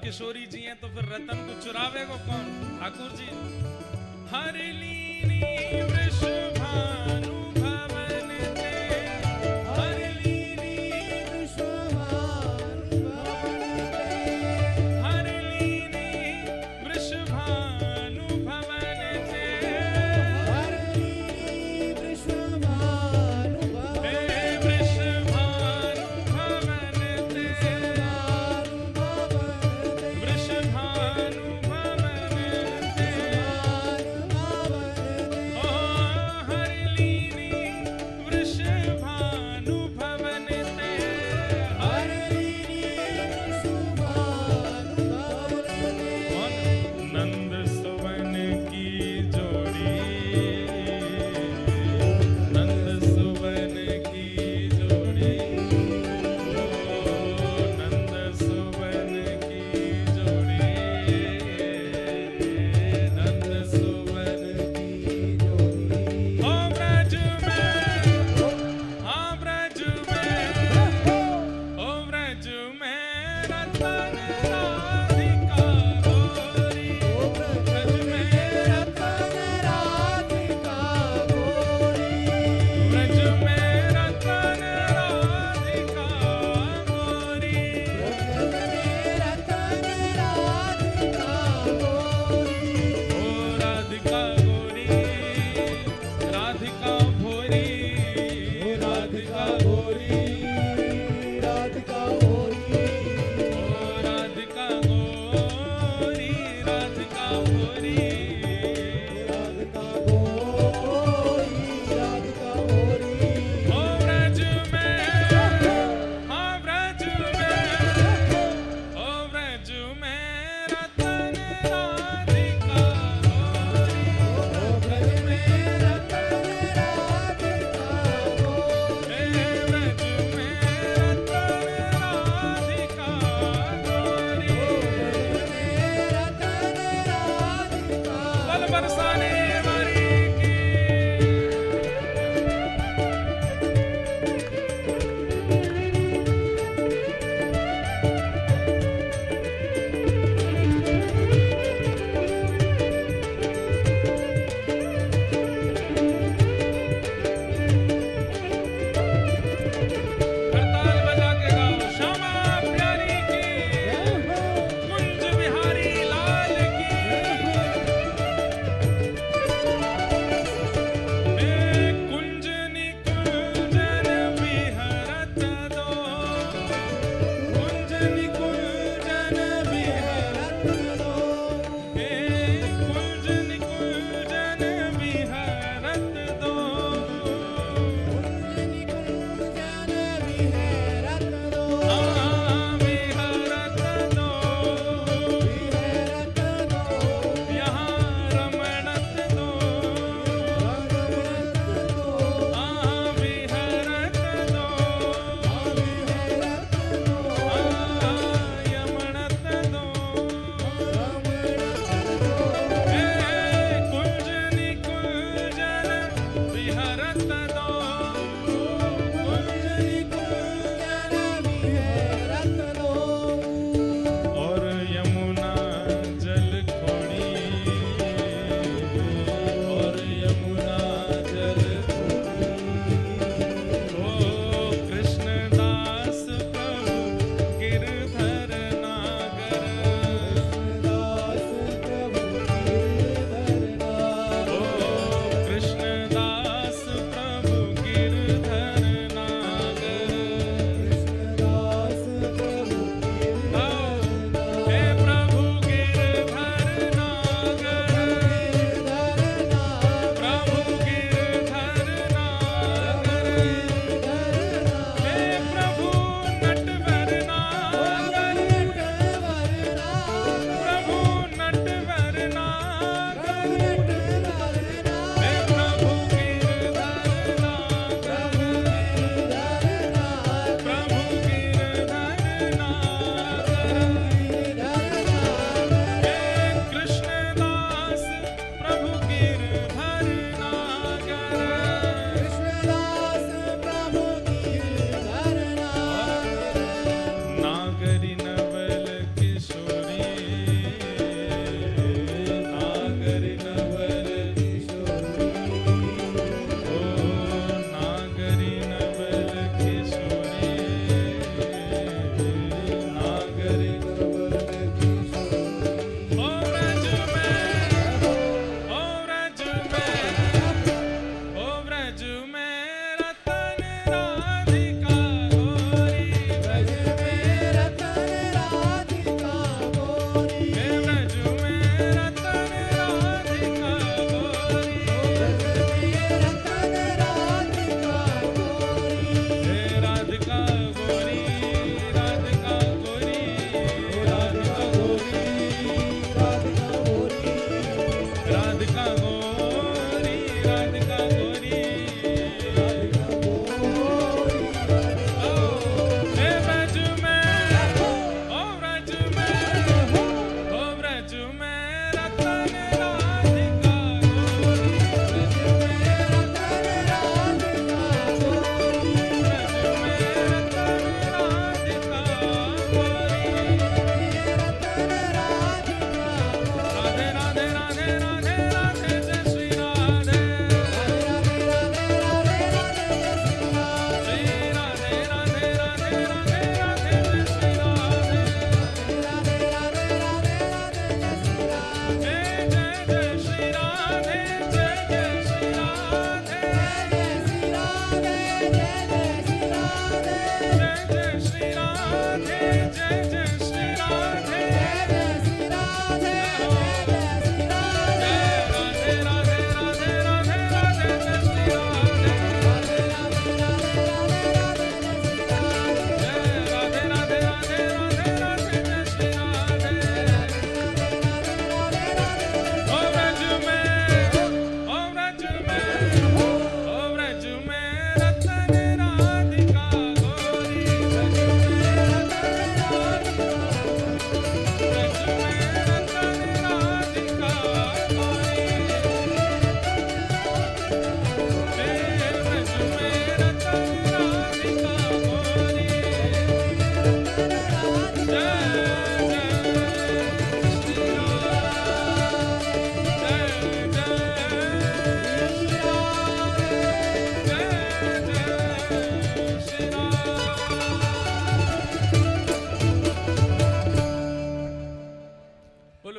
किशोरी जी हैं तो फिर रतन को चुरावे को कौन? ठाकुर जी। हरलीनी वृषभानु भवन ते, हरलीनी वृषभानु भवन ते, हरलीनी वृषभानु भवन ते, हरलीनी वृषभानु भवन ते, वृषभानु भवन ते, वृषभानु भवन ते,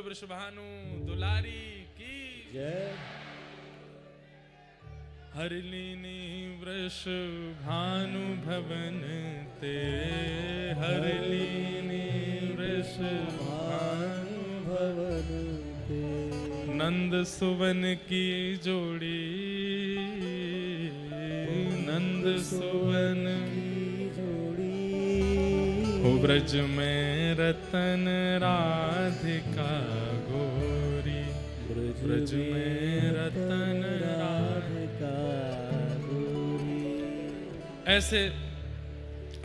वृषभानु दुलारी की जय। हरिलीनी वृषभानु भवन ते, हरिलीनी वृषभानु भवन ते, नंद सुवन की जोड़ी, नंद सुवन की जोड़ी, हो ब्रज में रतन राधिका गोरी, ब्रज में रतन राधिका गोरी। ऐसे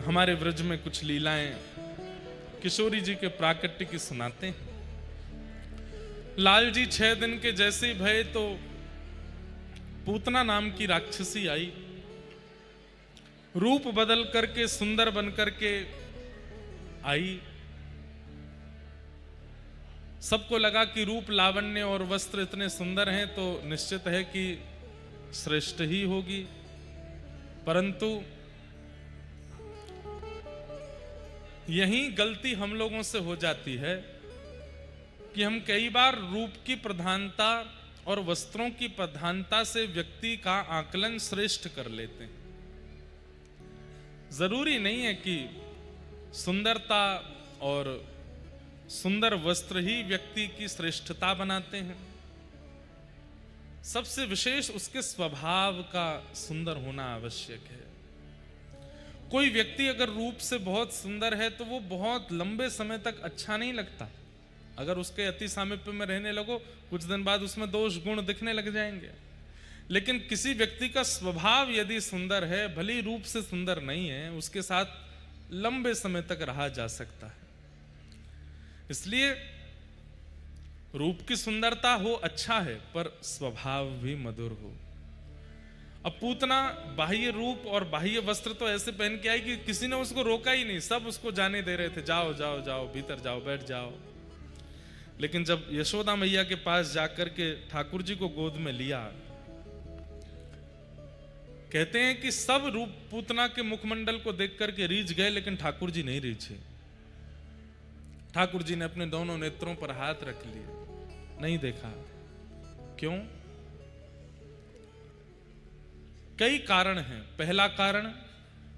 हमारे ब्रज में कुछ लीलाएं किशोरी जी के प्राकट्य की सुनाते हैं। लाल जी 6 दिन के जैसे ही भये तो पूतना नाम की राक्षसी आई, रूप बदल करके सुंदर बन करके आई। सबको लगा कि रूप लावण्य और वस्त्र इतने सुंदर हैं तो निश्चित है कि श्रेष्ठ ही होगी, परंतु यही गलती हम लोगों से हो जाती है कि हम कई बार रूप की प्रधानता और वस्त्रों की प्रधानता से व्यक्ति का आकलन श्रेष्ठ कर लेते हैं। जरूरी नहीं है कि सुंदरता और सुंदर वस्त्र ही व्यक्ति की श्रेष्ठता बनाते हैं। सबसे विशेष उसके स्वभाव का सुंदर होना आवश्यक है। कोई व्यक्ति अगर रूप से बहुत सुंदर है तो वो बहुत लंबे समय तक अच्छा नहीं लगता। अगर उसके अति सामीप्य में रहने लगो, कुछ दिन बाद उसमें दोष गुण दिखने लग जाएंगे। लेकिन किसी व्यक्ति का स्वभाव यदि सुंदर है, भले ही रूप से सुंदर नहीं है, उसके साथ लंबे समय तक रहा जा सकता है। इसलिए रूप की सुंदरता हो अच्छा है, पर स्वभाव भी मधुर हो। अब पूतना बाह्य रूप और बाह्य वस्त्र तो ऐसे पहन के आई कि किसी ने उसको रोका ही नहीं, सब उसको जाने दे रहे थे, जाओ जाओ जाओ, भीतर जाओ, बैठ जाओ। लेकिन जब यशोदा मैया के पास जाकर के ठाकुर जी को गोद में लिया, कहते हैं कि सब रूप पूतना के मुखमंडल को देख करके रीझ गए, लेकिन ठाकुर जी नहीं रीझे। ठाकुर जी ने अपने दोनों नेत्रों पर हाथ रख लिए, नहीं देखा। क्यों? कई कारण हैं। पहला कारण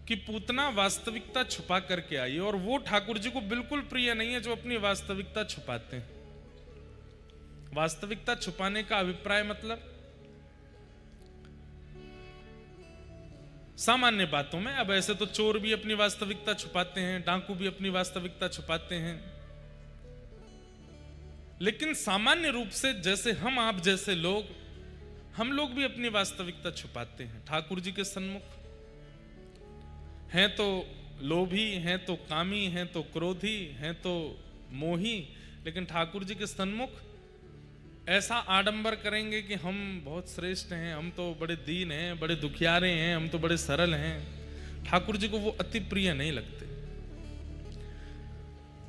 कि पूतना वास्तविकता छुपा करके आई और वो ठाकुर जी को बिल्कुल प्रिय नहीं है जो अपनी वास्तविकता छुपाते हैं। वास्तविकता छुपाने का अभिप्राय मतलब सामान्य बातों में, अब ऐसे तो चोर भी अपनी वास्तविकता छुपाते हैं, डाकू भी अपनी वास्तविकता छुपाते हैं, लेकिन सामान्य रूप से जैसे हम आप जैसे लोग, हम लोग भी अपनी वास्तविकता छुपाते हैं। ठाकुर जी के सन्मुख हैं तो लोभी, हैं तो कामी, हैं तो क्रोधी, हैं तो मोही, लेकिन ठाकुर जी के सन्मुख ऐसा आडंबर करेंगे कि हम बहुत श्रेष्ठ हैं, हम तो बड़े दीन हैं, बड़े दुखियारे हैं, हम तो बड़े सरल हैं। ठाकुर जी को वो अति प्रिय नहीं लगते।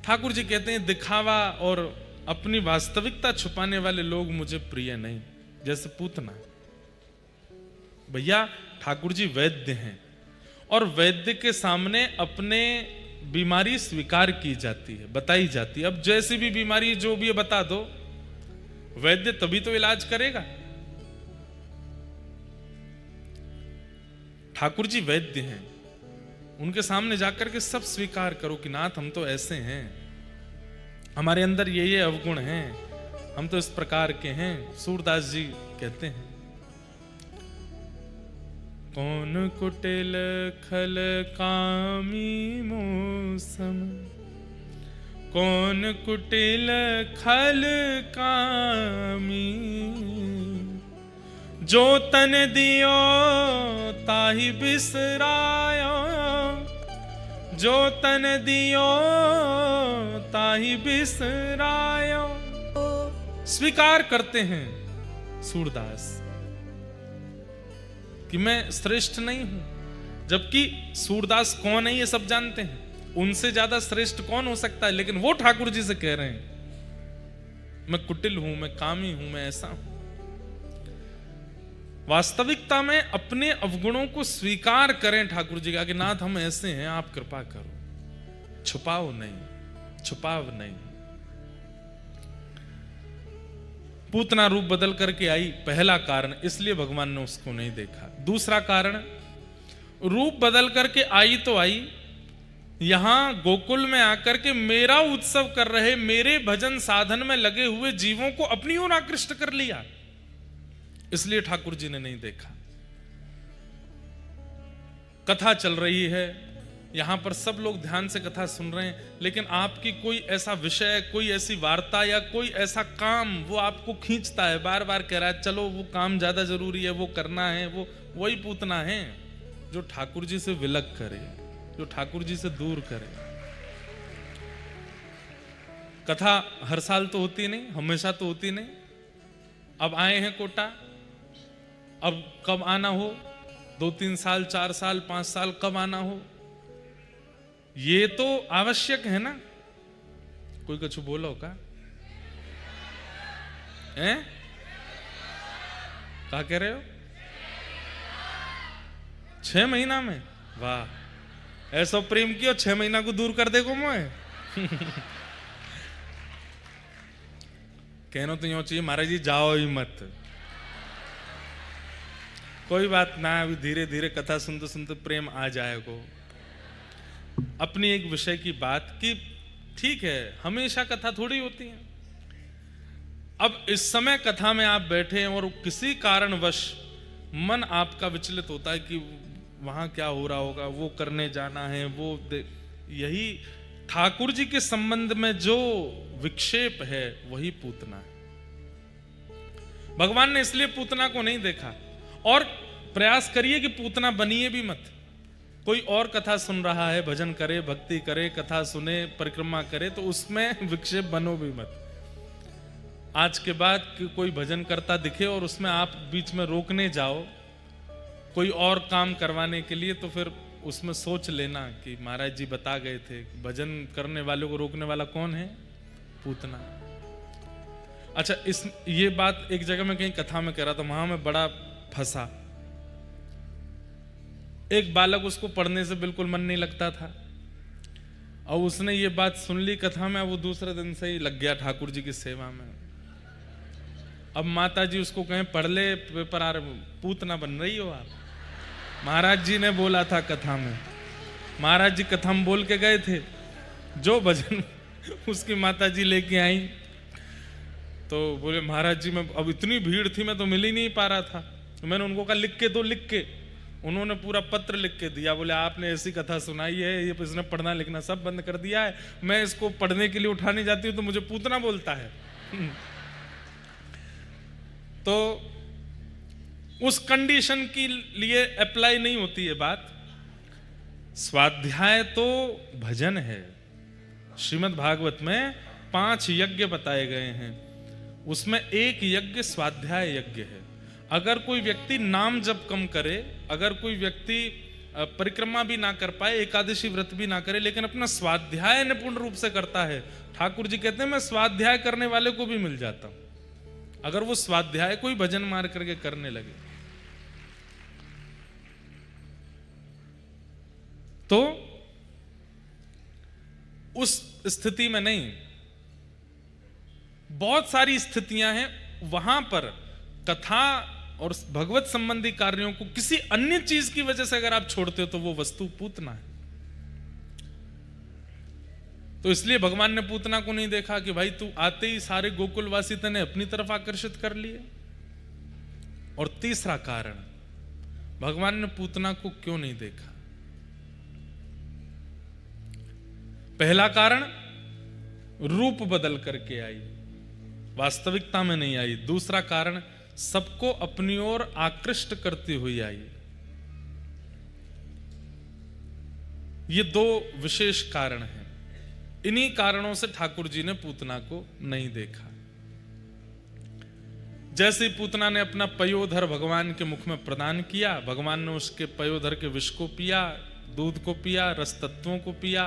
ठाकुर जी कहते हैं दिखावा और अपनी वास्तविकता छुपाने वाले लोग मुझे प्रिय नहीं। जैसे पूतना, भैया ठाकुर जी वैद्य हैं और वैद्य के सामने अपने बीमारी स्वीकार की जाती है, बताई जाती है। अब जैसी भी बीमारी जो भी है बता दो, वैद्य तभी तो इलाज करेगा। ठाकुर जी वैद्य हैं, उनके सामने जाकर के सब स्वीकार करो कि नाथ हम तो ऐसे हैं, हमारे अंदर ये अवगुण हैं, हम तो इस प्रकार के हैं। सूरदास जी कहते हैं कौन कुटिल खल कामी मौसम, कौन कुटिल खल कामी, जो तन दियो ताहि बिसरायो, जो तन दियो ताहि बिसरायो। स्वीकार करते हैं सूरदास कि मैं श्रेष्ठ नहीं हूं, जबकि सूरदास कौन है ये सब जानते हैं, उनसे ज्यादा श्रेष्ठ कौन हो सकता है, लेकिन वो ठाकुर जी से कह रहे हैं मैं कुटिल हूं, मैं कामी हूं, मैं ऐसा हूं। वास्तविकता में अपने अवगुणों को स्वीकार करें ठाकुर जी का कि नाथ हम ऐसे हैं, आप कृपा करो, छुपाओ नहीं, छुपाव नहीं। पूतना रूप बदल करके आई, पहला कारण, इसलिए भगवान ने उसको नहीं देखा। दूसरा कारण, रूप बदल करके आई तो आई, यहां गोकुल में आकर के मेरा उत्सव कर रहे, मेरे भजन साधन में लगे हुए जीवों को अपनी ओर आकृष्ट कर लिया, इसलिए ठाकुर जी ने नहीं देखा। कथा चल रही है, यहां पर सब लोग ध्यान से कथा सुन रहे हैं, लेकिन आपकी कोई ऐसा विषय, कोई ऐसी वार्ता या कोई ऐसा काम वो आपको खींचता है, बार बार कह रहा है चलो वो काम ज्यादा जरूरी है, वो करना है, वो वही पूतना है जो ठाकुर जी से विलग करे, जो ठाकुर जी से दूर करे। कथा हर साल तो होती नहीं, हमेशा तो होती नहीं। अब आए हैं कोटा, अब कब आना हो, 2-3 साल, 4 साल, 5 साल, कब आना हो, ये तो आवश्यक है ना। कोई कुछ बोलो का हैं? क्या कह रहे हो? 6 महीना में? वाह, ऐसा प्रेम किया 6 महीना को दूर कर देगो मैं। कहना तो यूं चाहिए महाराज जी जाओ ही मत। कोई बात ना, अभी धीरे धीरे कथा सुनते सुनते प्रेम आ जाएगा। अपनी एक विषय की बात कि ठीक है, हमेशा कथा थोड़ी होती है। अब इस समय कथा में आप बैठे हैं और किसी कारणवश मन आपका विचलित होता है कि वहां क्या हो रहा होगा, वो करने जाना है, वो यही ठाकुर जी के संबंध में जो विक्षेप है वही पूतना है। भगवान ने इसलिए पूतना को नहीं देखा। और प्रयास करिए कि पूतना बनिए भी मत। कोई और कथा सुन रहा है, भजन करे, भक्ति करे, कथा सुने, परिक्रमा करे, तो उसमें विक्षेप बनो भी मत। आज के बाद कोई भजन करता दिखे और उसमें आप बीच में रोकने जाओ कोई और काम करवाने के लिए, तो फिर उसमें सोच लेना कि महाराज जी बता गए थे भजन करने वालों को रोकने वाला कौन है? पूतना। अच्छा, ये बात एक जगह में कहीं कथा में कह रहा था, वहां में बड़ा फंसा। एक बालक, उसको पढ़ने से बिल्कुल मन नहीं लगता था और उसने ये बात सुन ली कथा में, वो दूसरे दिन से ही लग गया ठाकुर जी की सेवा में। अब माता जी उसको कहें पढ़ ले, पेपर आ रहे, पूतना बन रही हो आप। महाराज जी ने बोला था कथा में, महाराज जी कथा में बोल के गए थे, जो भजन उसकी माता जी लेके आई, तो बोले महाराज जी मैं अब इतनी भीड़ थी मैं तो मिल ही नहीं पा रहा था, तो मैंने उनको कहा लिख के दो, लिख के। उन्होंने पूरा पत्र लिख के दिया, बोले आपने ऐसी कथा सुनाई है, ये इसने पढ़ना लिखना सब बंद कर दिया है, मैं इसको पढ़ने के लिए उठाने जाती हूँ तो मुझे पूतना बोलता है। तो उस कंडीशन के लिए अप्लाई नहीं होती है बात। स्वाध्याय तो भजन है। श्रीमद् भागवत में 5 यज्ञ बताए गए हैं, उसमें एक यज्ञ स्वाध्याय यज्ञ है। अगर कोई व्यक्ति नाम जप कम करे, अगर कोई व्यक्ति परिक्रमा भी ना कर पाए, एकादशी व्रत भी ना करे, लेकिन अपना स्वाध्याय निपुण रूप से करता है, ठाकुर जी कहते हैं मैं स्वाध्याय करने वाले को भी मिल जाता हूं। अगर वो स्वाध्याय कोई भजन मार करके करने लगे तो उस स्थिति में नहीं, बहुत सारी स्थितियां हैं वहां पर कथा और भगवत संबंधी कार्यों को किसी अन्य चीज की वजह से अगर आप छोड़ते हो तो वो वस्तु पूतना है। तो इसलिए भगवान ने पूतना को नहीं देखा कि भाई तू आते ही सारे गोकुलवासी तने अपनी तरफ आकर्षित कर लिए। और तीसरा कारण, भगवान ने पूतना को क्यों नहीं देखा? पहला कारण, रूप बदल करके आई, वास्तविकता में नहीं आई। दूसरा कारण, सबको अपनी ओर आकृष्ट करती हुई आई। ये 2 विशेष कारण हैं। इन्हीं कारणों से ठाकुर जी ने पूतना को नहीं देखा। जैसे पूतना ने अपना पयोधर भगवान के मुख में प्रदान किया, भगवान ने उसके पयोधर के विष को पिया, दूध को पिया, रस तत्वों को पिया,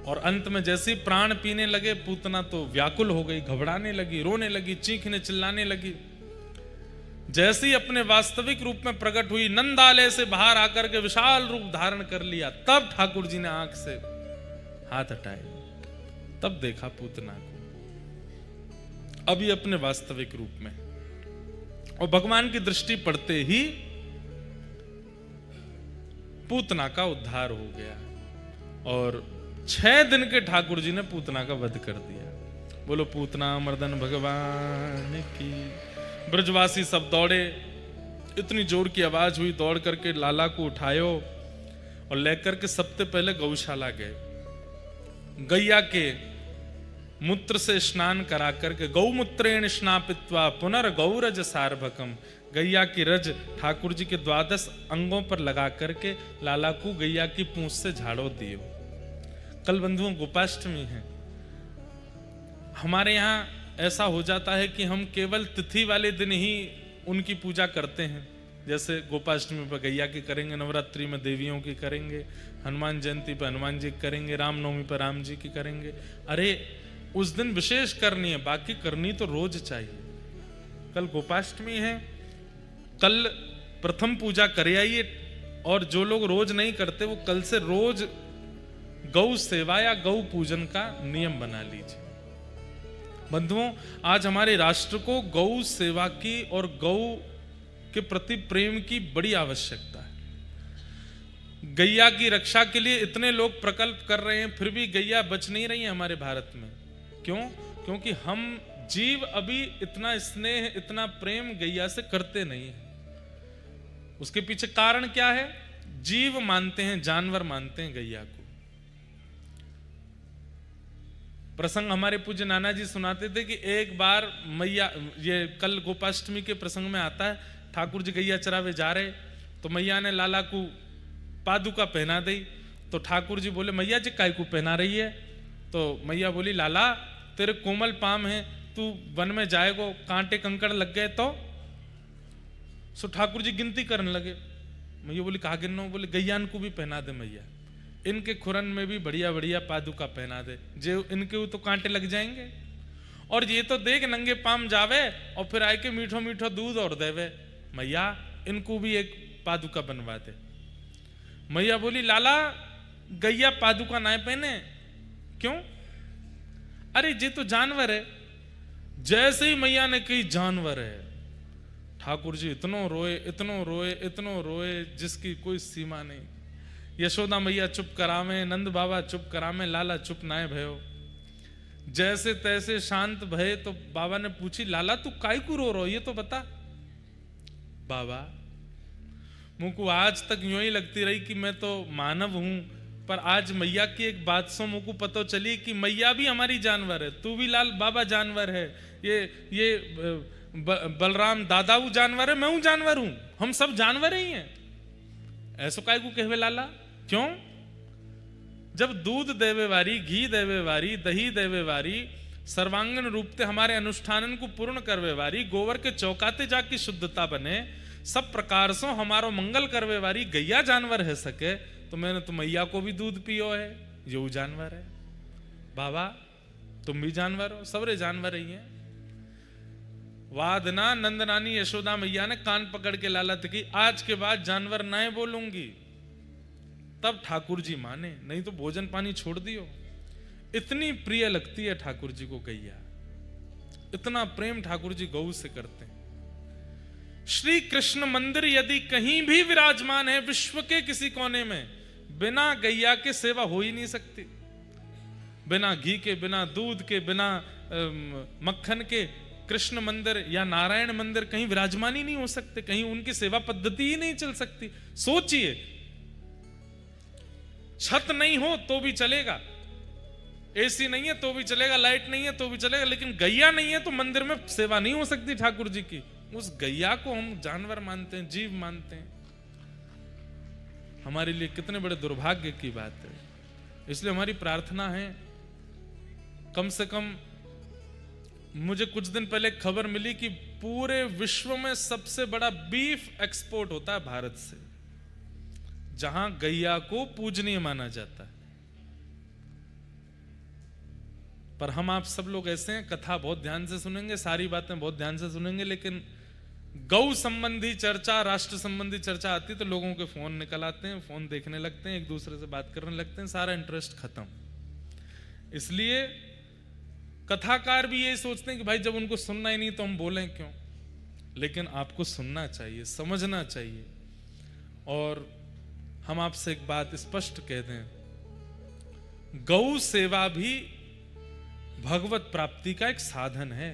और अंत में जैसे ही प्राण पीने लगे पूतना तो व्याकुल हो गई, घबराने लगी, रोने लगी, चीखने चिल्लाने लगी। जैसे ही अपने वास्तविक रूप में प्रकट हुई, नंदालय से बाहर आकर के विशाल रूप धारण कर लिया, तब ठाकुर जी ने आंख से हाथ हटाए, तब देखा पूतना को अभी अपने वास्तविक रूप में। और भगवान की दृष्टि पड़ते ही पूतना का उद्धार हो गया और 6 दिन के ठाकुर जी ने पूतना का वध कर दिया। बोलो पूतना मर्दन भगवान की। ब्रजवासी सब दौड़े, इतनी जोर की आवाज हुई, दौड़ करके लाला को उठायो और लेकर के सबसे पहले गौशाला गए। गैया के मूत्र से स्नान करा करके, गौमूत्रेण स्नापित्वा पुनर्गौरज सार्भकम, गैया की रज ठाकुर जी के 12 अंगों पर लगा करके लाला को गैया की पूंछ से झाड़ो दियो। कल बंधुओं गोपाष्टमी है। हमारे यहाँ ऐसा हो जाता है कि हम केवल तिथि वाले दिन ही उनकी पूजा करते हैं। जैसे गोपाष्टमी पर गैया की करेंगे, नवरात्रि में देवियों की करेंगे, हनुमान जयंती पर हनुमान जी की करेंगे, रामनवमी पर राम जी की करेंगे। अरे उस दिन विशेष करनी है, बाकी करनी तो रोज चाहिए। कल गोपाष्टमी है, कल प्रथम पूजा करे आइए, और जो लोग रोज नहीं करते वो कल से रोज गौ सेवा या गौ पूजन का नियम बना लीजिए। बंधुओं, आज हमारे राष्ट्र को गौ सेवा की और गौ के प्रति प्रेम की बड़ी आवश्यकता है। गैया की रक्षा के लिए इतने लोग प्रकल्प कर रहे हैं, फिर भी गैया बच नहीं रही है हमारे भारत में। क्यों? क्योंकि हम जीव अभी इतना स्नेह, इतना प्रेम गैया से करते नहीं है। उसके पीछे कारण क्या है? जीव मानते हैं, जानवर मानते हैं गैया को। प्रसंग हमारे पूज्य नाना जी सुनाते थे कि एक बार मैया, ये कल गोपाष्टमी के प्रसंग में आता है, ठाकुर जी गैया चरावे जा रहे तो मैया ने लाला को पादुका पहना दी। तो ठाकुर जी बोले मैया जी काय को पहना रही है? तो मैया बोली लाला तेरे कोमल पाम है, तू वन में जाएगो, कांटे कंकड़ लग गए तो। सो ठाकुर जी गिनती करने लगे। मैया बोली कहा गिनो? बोले गैयान को भी पहना दे मैया, इनके खुरन में भी बढ़िया बढ़िया पादुका पहना दे, जो इनके तो कांटे लग जाएंगे, और ये तो देख नंगे पाम जावे और फिर आके मीठो मीठो दूध और देवे। मैया इनको भी एक पादुका बनवा दे। मैया बोली लाला गैया पादुका ना पहने। क्यों? अरे ये तो जानवर है। जैसे ही मैया ने कही जानवर है, ठाकुर जी इतनो रोए, इतनो रोए, इतनो रोए, जिसकी कोई सीमा नहीं। यशोदा मैया चुप करावे, नंद बाबा चुप करावे, लाला चुप नाय भयो। जैसे तैसे शांत भये तो बाबा ने पूछी, लाला तू काय को रो रहो, ये तो बता। बाबा मुझको आज तक यूं ही लगती रही कि मैं तो मानव हूं, पर आज मैया की एक बात से मुझको पता चली कि मैया भी हमारी जानवर है, तू भी लाल बाबा जानवर है, ये बलराम दादाऊ जानवर है, मैं हूं जानवर हूं, हम सब जानवर ही हैं। ऐसो काय को कहवे लाला, क्यों? जब दूध देवे वारी, घी देवे वारी, दही देवे वारी, सर्वांगन रूपते हमारे अनुष्ठानन को पूर्ण करवे वारी, गोबर के चौकाते जाके शुद्धता बने, सब प्रकार से हमारो मंगल करवे वारी गैया जानवर है सके, तो मैंने तो मैया को भी दूध पियो है, यो जानवर है। बाबा तुम भी जानवर हो, सबरे जानवर ही हैं। वादना नंदनानी यशोदा मैया ने कान पकड़ के लालत की, आज के बाद जानवर नए बोलूंगी। तब ठाकुर जी माने, नहीं तो भोजन पानी छोड़ दियो। इतनी प्रिय लगती है ठाकुर जी को गैया, इतना प्रेम ठाकुर जी गौ से करते हैं। श्री कृष्ण मंदिर यदि कहीं भी विराजमान है विश्व के किसी कोने में, बिना गैया के सेवा हो ही नहीं सकती। बिना घी के, बिना दूध के, बिना मक्खन के कृष्ण मंदिर या नारायण मंदिर कहीं विराजमान ही नहीं हो सकते, कहीं उनकी सेवा पद्धति ही नहीं चल सकती। सोचिए, छत नहीं हो तो भी चलेगा, एसी नहीं है तो भी चलेगा, लाइट नहीं है तो भी चलेगा, लेकिन गैया नहीं है तो मंदिर में सेवा नहीं हो सकती ठाकुर जी की। उस गैया को हम जानवर मानते हैं, जीव मानते हैं। हमारे लिए कितने बड़े दुर्भाग्य की बात है। इसलिए हमारी प्रार्थना है, कम से कम मुझे कुछ दिन पहले खबर मिली कि पूरे विश्व में सबसे बड़ा बीफ एक्सपोर्ट होता है भारत से, जहां गैया को पूजनीय माना जाता है। पर हम आप सब लोग ऐसे हैं, कथा बहुत ध्यान से सुनेंगे, सारी बातें बहुत ध्यान से सुनेंगे, लेकिन गौ संबंधी चर्चा, राष्ट्र संबंधी चर्चा आती तो लोगों के फोन निकल आते हैं, फोन देखने लगते हैं, एक दूसरे से बात करने लगते हैं, सारा इंटरेस्ट खत्म। इसलिए कथाकार भी यही सोचते हैं कि भाई जब उनको सुनना ही नहीं तो हम बोलें क्यों। लेकिन आपको सुनना चाहिए, समझना चाहिए। और हम आपसे एक बात स्पष्ट कह दें, गौ सेवा भी भगवत प्राप्ति का एक साधन है।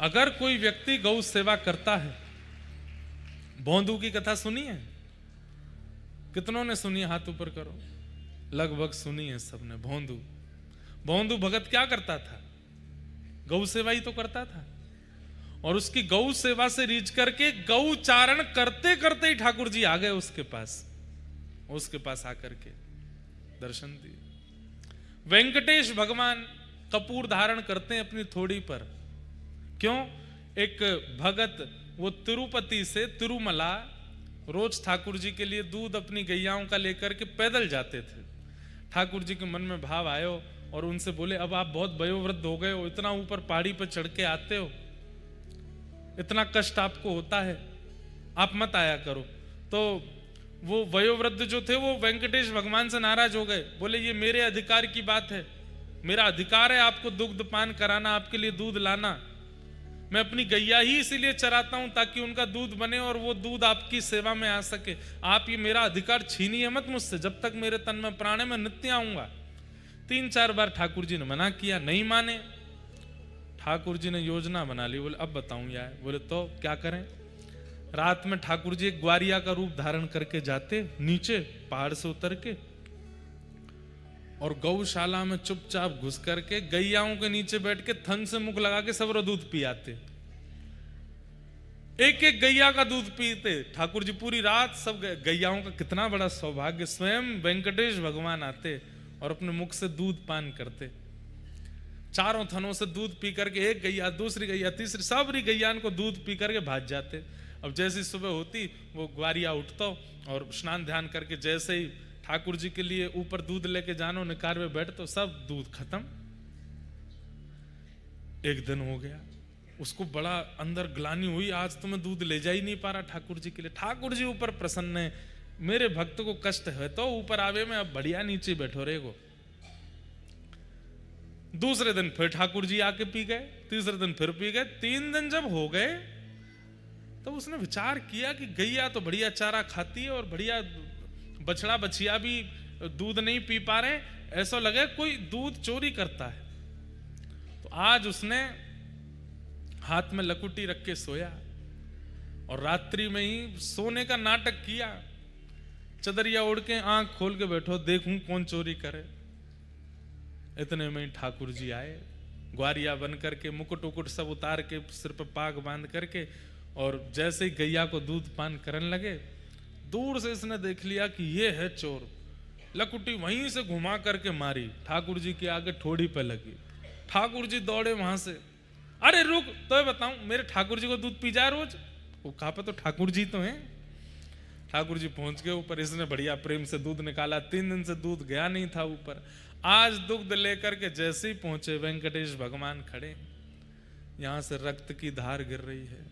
अगर कोई व्यक्ति गौ सेवा करता है, भोंदू की कथा सुनी है? कितनों ने सुनी? हाथ ऊपर करो। लगभग सुनी है सबने। भोंदू भगत क्या करता था? गौ सेवा ही तो करता था। और उसकी गौ सेवा से रीझ करके गौ चारण करते करते ही ठाकुर जी आ गए उसके पास आकर के दर्शन दिए। वेंकटेश भगवान कपूर धारण करते हैं अपनी थोड़ी पर। क्यों? एक भगत वो तिरुपति से तिरुमला रोज ठाकुर जी के लिए दूध अपनी गैयाओं का लेकर के पैदल जाते थे। ठाकुर जी के मन में भाव आयो और उनसे बोले, अब आप बहुत वयोवृद्ध हो गए हो, इतना ऊपर पहाड़ी पर चढ़ के आते हो, इतना कष्ट आपको होता है, आप मत आया करो। तो वो वयोवृद्ध जो थे वो वेंकटेश भगवान से नाराज हो गए, बोले ये मेरे अधिकार की बात है, मेरा अधिकार है आपको दुग्ध पान कराना, आपके लिए दूध लाना। मैं अपनी गैया ही इसीलिए चराता हूं ताकि उनका दूध बने और वो दूध आपकी सेवा में आ सके। आप ये मेरा अधिकार छीनिए मत मुझसे, जब तक मेरे तन में प्राण है मैं नित्य आऊंगा। 3-4 बार ठाकुर जी ने मना किया, नहीं माने। ठाकुर जी ने योजना बना ली, बोले अब बताऊं यार। बोले तो क्या करें? रात में ठाकुर जी एक ग्वारिया का रूप धारण करके जाते नीचे पहाड़ से उतर के, और गौशाला में चुपचाप घुस करके गैयाओं के नीचे बैठ के थन से मुख लगा के सबरो दूध पियाते। एक एक गैया का दूध पीते ठाकुर जी पूरी रात। सब गैयाओं का कितना बड़ा सौभाग्य, स्वयं वेंकटेश भगवान आते और अपने मुख से दूध पान करते। चारों थनों से दूध पी करके एक गैया, दूसरी गैया, तीसरी, सबरी गैयान को दूध पी करके भाग जाते। अब जैसी सुबह होती वो ग्वारिया उठतो और स्नान ध्यान करके जैसे ही ठाकुर जी के लिए ऊपर दूध लेके जानो निकार में बैठ तो सब दूध खत्म। एक दिन हो गया, उसको बड़ा अंदर ग्लानि हुई, आज तो मैं दूध ले जा ही नहीं पा रहा ठाकुर जी के लिए। ठाकुर जी ऊपर प्रसन्न है, मेरे भक्त को कष्ट है तो ऊपर आवे में अब बढ़िया नीचे बैठो रहेगो। दूसरे दिन फिर ठाकुर जी आके पी गए, तीसरे दिन फिर पी गए। 3 दिन जब हो गए तो उसने विचार किया कि गैया तो बढ़िया चारा खाती है और बढ़िया बछड़ा बछिया भी दूध नहीं पी पा रहे, ऐसा लगे कोई दूध चोरी करता है। तो आज उसने हाथ में लकुटी रख के सोया और रात्रि में ही सोने का नाटक किया। चदरिया ओढ़ के आंख खोल के बैठो, देखूं कौन चोरी करे। इतने में ही ठाकुर जी आए, ग्वारिया बन करके, मुकुट उकुट सब उतार के, सिर पर पाग बांध करके, और जैसे ही गैया को दूध पान करने लगे, दूर से इसने देख लिया कि ये है चोर। लकुटी वहीं से घुमा करके मारी, ठाकुर जी के आगे ठोड़ी पे लगी। ठाकुर जी दौड़े वहां से, अरे रुक, तो बताऊं मेरे ठाकुर जी को दूध पी जाए रोज। वो कहा पे तो ठाकुर जी तो हैं। ठाकुर जी पहुंच गए ऊपर, इसने बढ़िया प्रेम से दूध निकाला। 3 दिन से दूध गया नहीं था ऊपर। आज दुग्ध लेकर के जैसे ही पहुंचे, वेंकटेश भगवान खड़े, यहां से रक्त की धार गिर रही है।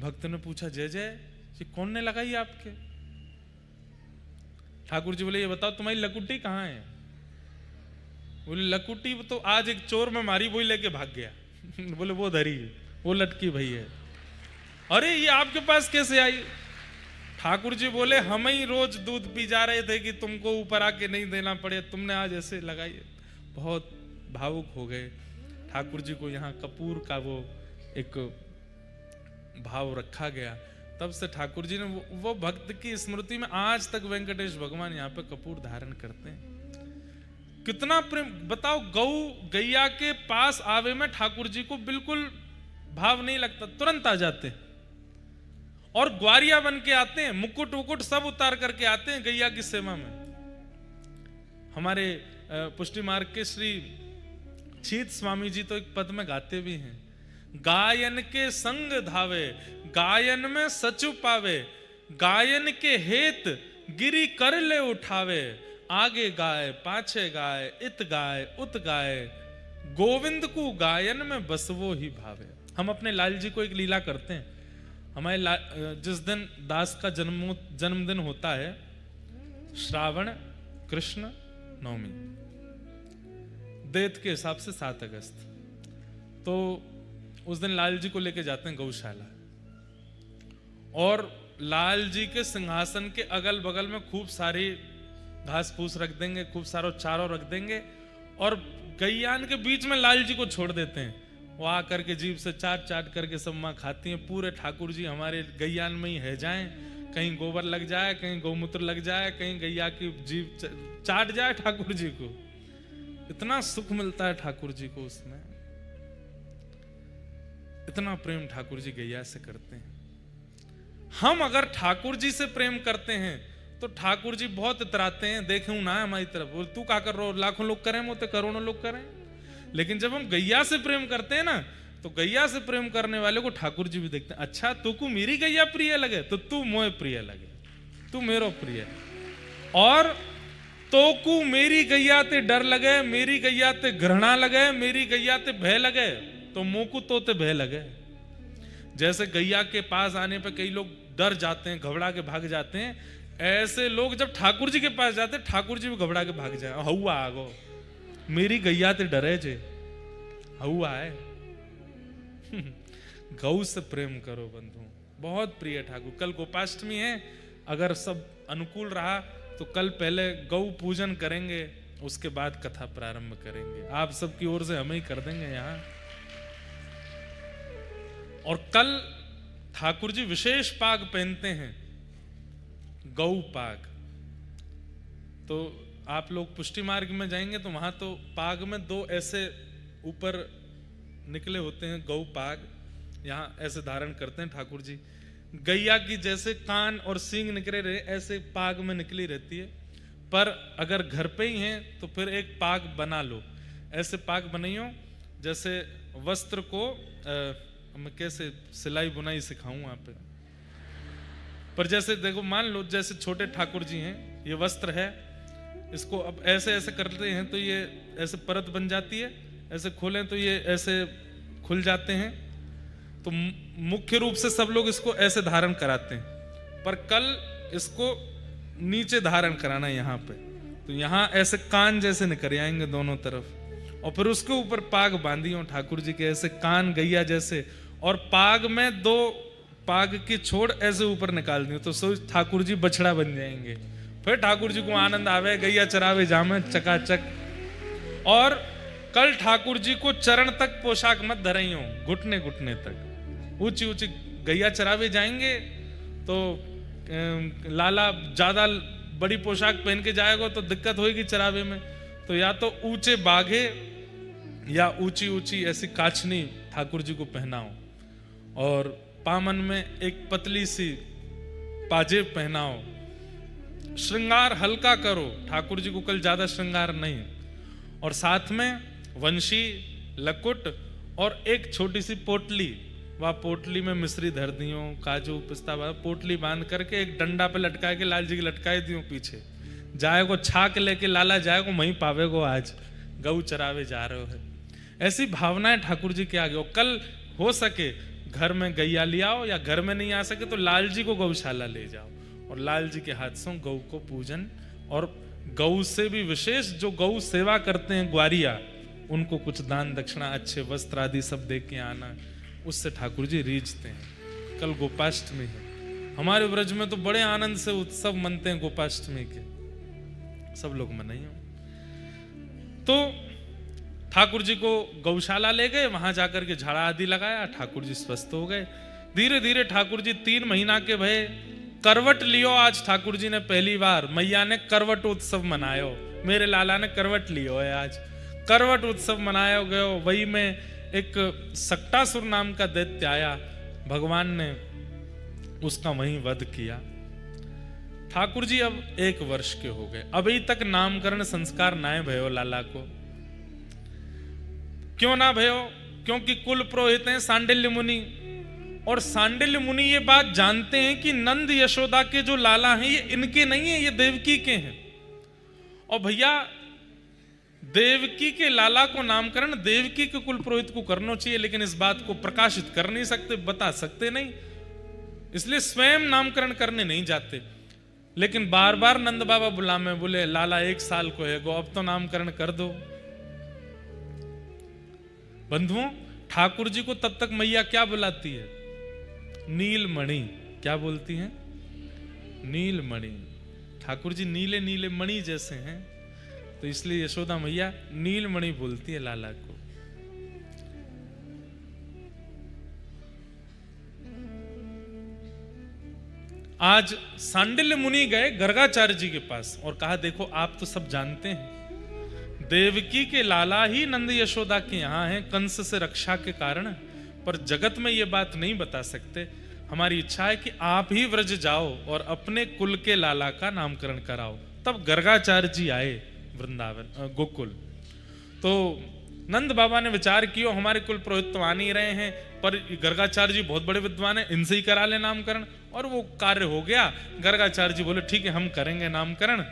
भक्त ने पूछा, जय जय, ये कौन ने लगाई आपके? ठाकुर जी बोले, ये बताओ तुम्हारी लकुटी कहाँ है? बोले, लकुटी तो आज एक चोर में मारी, वही लेके भाग गया। बोले, वो धरी, वो लटकी भई है। अरे ये आपके पास कैसे आई? ठाकुर जी बोले, हम ही रोज दूध पी जा रहे थे कि तुमको ऊपर आके नहीं देना पड़े, तुमने आज ऐसे लगाई। बहुत भावुक हो गए। ठाकुर जी को यहाँ कपूर का वो एक भाव रखा गया। तब से ठाकुर जी ने वो भक्त की स्मृति में आज तक वेंकटेश भगवान यहाँ पे कपूर धारण करते हैं। कितना प्रेम बताओ। गौ गैया के पास आवे में ठाकुर जी को बिल्कुल भाव नहीं लगता, तुरंत आ जाते हैं। और ग्वारिया बन के आते हैं, मुकुट उकुट सब उतार करके आते हैं गैया की सेवा में। हमारे पुष्टि मार्ग के श्री छीत स्वामी जी तो एक पद में गाते भी हैं, गायन के संग धावे, गायन में सचु पावे, गायन के हेत गिरी कर ले उठावे, आगे गाय पाछे गाय, इत गाय उत गाय, गोविंद को गायन में बस वो ही भावे। हम अपने लाल जी को एक लीला करते हैं। हमारे जिस दिन दास का जन्मदिन होता है, श्रावण कृष्ण नवमी, देत के हिसाब से 7 अगस्त, तो उस दिन लाल जी को लेके जाते हैं गौशाला, और लाल जी के सिंहासन के अगल बगल में खूब सारी घास फूस रख देंगे, खूब सारा चारों रख देंगे, और गैयान के बीच में लाल जी को छोड़ देते हैं। वो आकर के जीभ से चाट चाट करके सब माँ खाती हैं। पूरे ठाकुर जी हमारे गैयान में ही है जाएं, कहीं गोबर लग जाए, कहीं गौमूत्र लग जाए, कहीं गैया की जीभ चाट जाए ठाकुर जी को। इतना सुख मिलता है ठाकुर जी को उसमें, इतना प्रेम ठाकुर जी गैया से करते हैं। हम अगर ठाकुर जी से प्रेम करते हैं तो ठाकुर जी बहुत इतराते हैं, देखे ना हमारी तरफ, बोल तू क्या कर रहा हो, लाखों लोग करें मोते करोड़ों लोग करें। लेकिन जब हम गैया से प्रेम करते हैं ना, तो गैया से प्रेम करने वाले को ठाकुर जी भी देखते हैं, अच्छा तू को मेरी गैया प्रिय लगे तो तू मोए प्रिय लगे, तू मेरो प्रिय, और तो को मेरी गैया ते डर लगे, मेरी गैया ते घृणा लगे, मेरी गैया ते भय लगे, तो मोकू तोते भय लगे। जैसे गैया के पास आने पर कई लोग डर जाते हैं, घबरा के भाग जाते हैं, ऐसे लोग जब ठाकुर जी के पास जाते हैं, ठाकुर जी भी घबरा के भाग जाए। हौआ आगो, मेरी गैया ते डरे जे, हौआ है। गौ से प्रेम करो बंधु, बहुत प्रिय ठाकुर। कल गोपाष्टमी है, अगर सब अनुकूल रहा तो कल पहले गौ पूजन करेंगे, उसके बाद कथा प्रारंभ करेंगे। आप सबकी ओर से हम ही कर देंगे यहाँ। और कल ठाकुर जी विशेष पाग पहनते हैं, गौ पाग। तो आप लोग पुष्टि मार्ग में जाएंगे तो वहां तो पाग में 2 ऐसे ऊपर निकले होते हैं गौ पाग, यहाँ ऐसे धारण करते हैं ठाकुर जी। गैया की जैसे कान और सींग निकले रहे, ऐसे पाग में निकली रहती है। पर अगर घर पे ही हैं तो फिर एक पाग बना लो, ऐसे पाग बनाइयो जैसे वस्त्र को मैं कैसे सिलाई बुनाई सिखाऊं आप पे। पर जैसे देखो, मान लो जैसे छोटे ठाकुर जी हैं, ये वस्त्र है, इसको अब ऐसे ऐसे करते हैं तो ये ऐसे परत बन जाती है, ऐसे खोलें तो ये ऐसे खुल जाते हैं। तो मुख्य रूप से सब लोग इसको ऐसे धारण कराते हैं, पर कल इसको नीचे धारण कराना है यहाँ पे। तो यहाँ ऐसे कान जैसे निकल आएंगे दोनों तरफ, और फिर उसके ऊपर पाग बांधी हो ठाकुर जी के, ऐसे कान गैया जैसे, और पाग में 2 पाग की छोड़ ऐसे ऊपर निकाल दी तो सोच ठाकुर जी बछड़ा बन जाएंगे। फिर ठाकुर जी को आनंद आवे, गैया चरावे जामे चकाचक। और कल ठाकुर जी को चरण तक पोशाक मत धरई हो, घुटने घुटने तक ऊंची ऊंची गैया चरावे जाएंगे तो लाला ज्यादा बड़ी पोशाक पहन के जाएगा तो दिक्कत होगी चरावे में। तो या तो ऊंचे बाघे या ऊंची ऊंची ऐसी काछनी ठाकुर जी को पहनाओ और पामन में एक पतली सी पाजेब पहनाओ। श्रृंगार हल्का करो, ठाकुर जी को कल ज्यादा श्रृंगार नहीं। और साथ में वंशी, लकुट और एक छोटी सी पोटली, वह पोटली में मिश्री धर दियो, काजू पिस्ता, पोटली बांध करके एक डंडा पे लटका के लाल जी की लटकाए दियो पीछे। जाएगो छाक लेके लाला जाएगो वहीं पावेगो, आज गऊ चरावे जा रहे हो है। ऐसी भावनाएं ठाकुर जी के आगे हो। कल हो सके घर में गैया ले आओ, या घर में नहीं आ सके तो लाल जी को गौशाला ले जाओ और लाल जी के हाथ से गऊ को पूजन। और गऊ से भी विशेष जो गऊ सेवा करते हैं ग्वारिया, उनको कुछ दान दक्षिणा, अच्छे वस्त्र आदि सब दे के आना, उससे ठाकुर जी रीझते हैं। कल गोपाष्टमी है, हमारे ब्रज में तो बड़े आनंद से उत्सव मनते हैं गोपाष्टमी के, सब लोग मनाइए। तो ठाकुर जी को गौशाला ले गए, वहां जाकर के झाड़ा आदि लगाया, ठाकुर जी स्वस्थ हो गए। धीरे धीरे ठाकुर जी 3 महीना के भये करवट लियो। आज ठाकुर जी ने पहली बार, मैया ने करवट उत्सव मनायो, मेरे लाला ने करवट लियो है। आज करवट उत्सव मनाया गयो। वही में एक सक्टासुर नाम का दैत्य आया, भगवान ने उसका वहीं वध किया। ठाकुर जी अब 1 वर्ष के हो गए, अभी तक नामकरण संस्कार ना भयो लाला को। क्यों ना भयो? क्योंकि कुल पुरोहित हैं सांडिल्य मुनि, और सांडिल्य मुनि ये बात जानते हैं कि नंद यशोदा के जो लाला हैं ये इनके नहीं है, ये देवकी के हैं। और भैया देवकी के लाला को नामकरण देवकी के कुल पुरोहित को करना चाहिए, लेकिन इस बात को प्रकाशित कर नहीं सकते, बता सकते नहीं, इसलिए स्वयं नामकरण करने नहीं जाते। लेकिन बार बार नंद बाबा बुलावे, बोले लाला 1 साल को है गो, अब तो नामकरण कर दो। बंधुओं, ठाकुर जी को तब तक मैया क्या बुलाती है? नीलमणि। क्या बोलती हैं? नीलमणि। ठाकुर जी नीले नीले मणि जैसे हैं, तो इसलिए यशोदा मैया नीलमणि बोलती है लाला को। आज सांडिल्य मुनि गए गर्गाचार्य जी के पास और कहा, देखो आप तो सब जानते हैं, देवकी के लाला ही नंद यशोदा के यहाँ हैं कंस से रक्षा के कारण, पर जगत में ये बात नहीं बता सकते। हमारी इच्छा है कि आप ही व्रज जाओ और अपने कुल के लाला का नामकरण कराओ। तब गर्गाचार्य जी आए वृंदावन गोकुल। तो नंद बाबा ने विचार किया, हमारे कुल पुरोहित तो आ नहीं रहे हैं, पर गर्गाचार्य जी बहुत बड़े विद्वान हैं, इनसे ही करा ले नामकरण। और वो कार्य हो गया। गर्गाचार्य जी बोले ठीक है हम करेंगे नामकरण।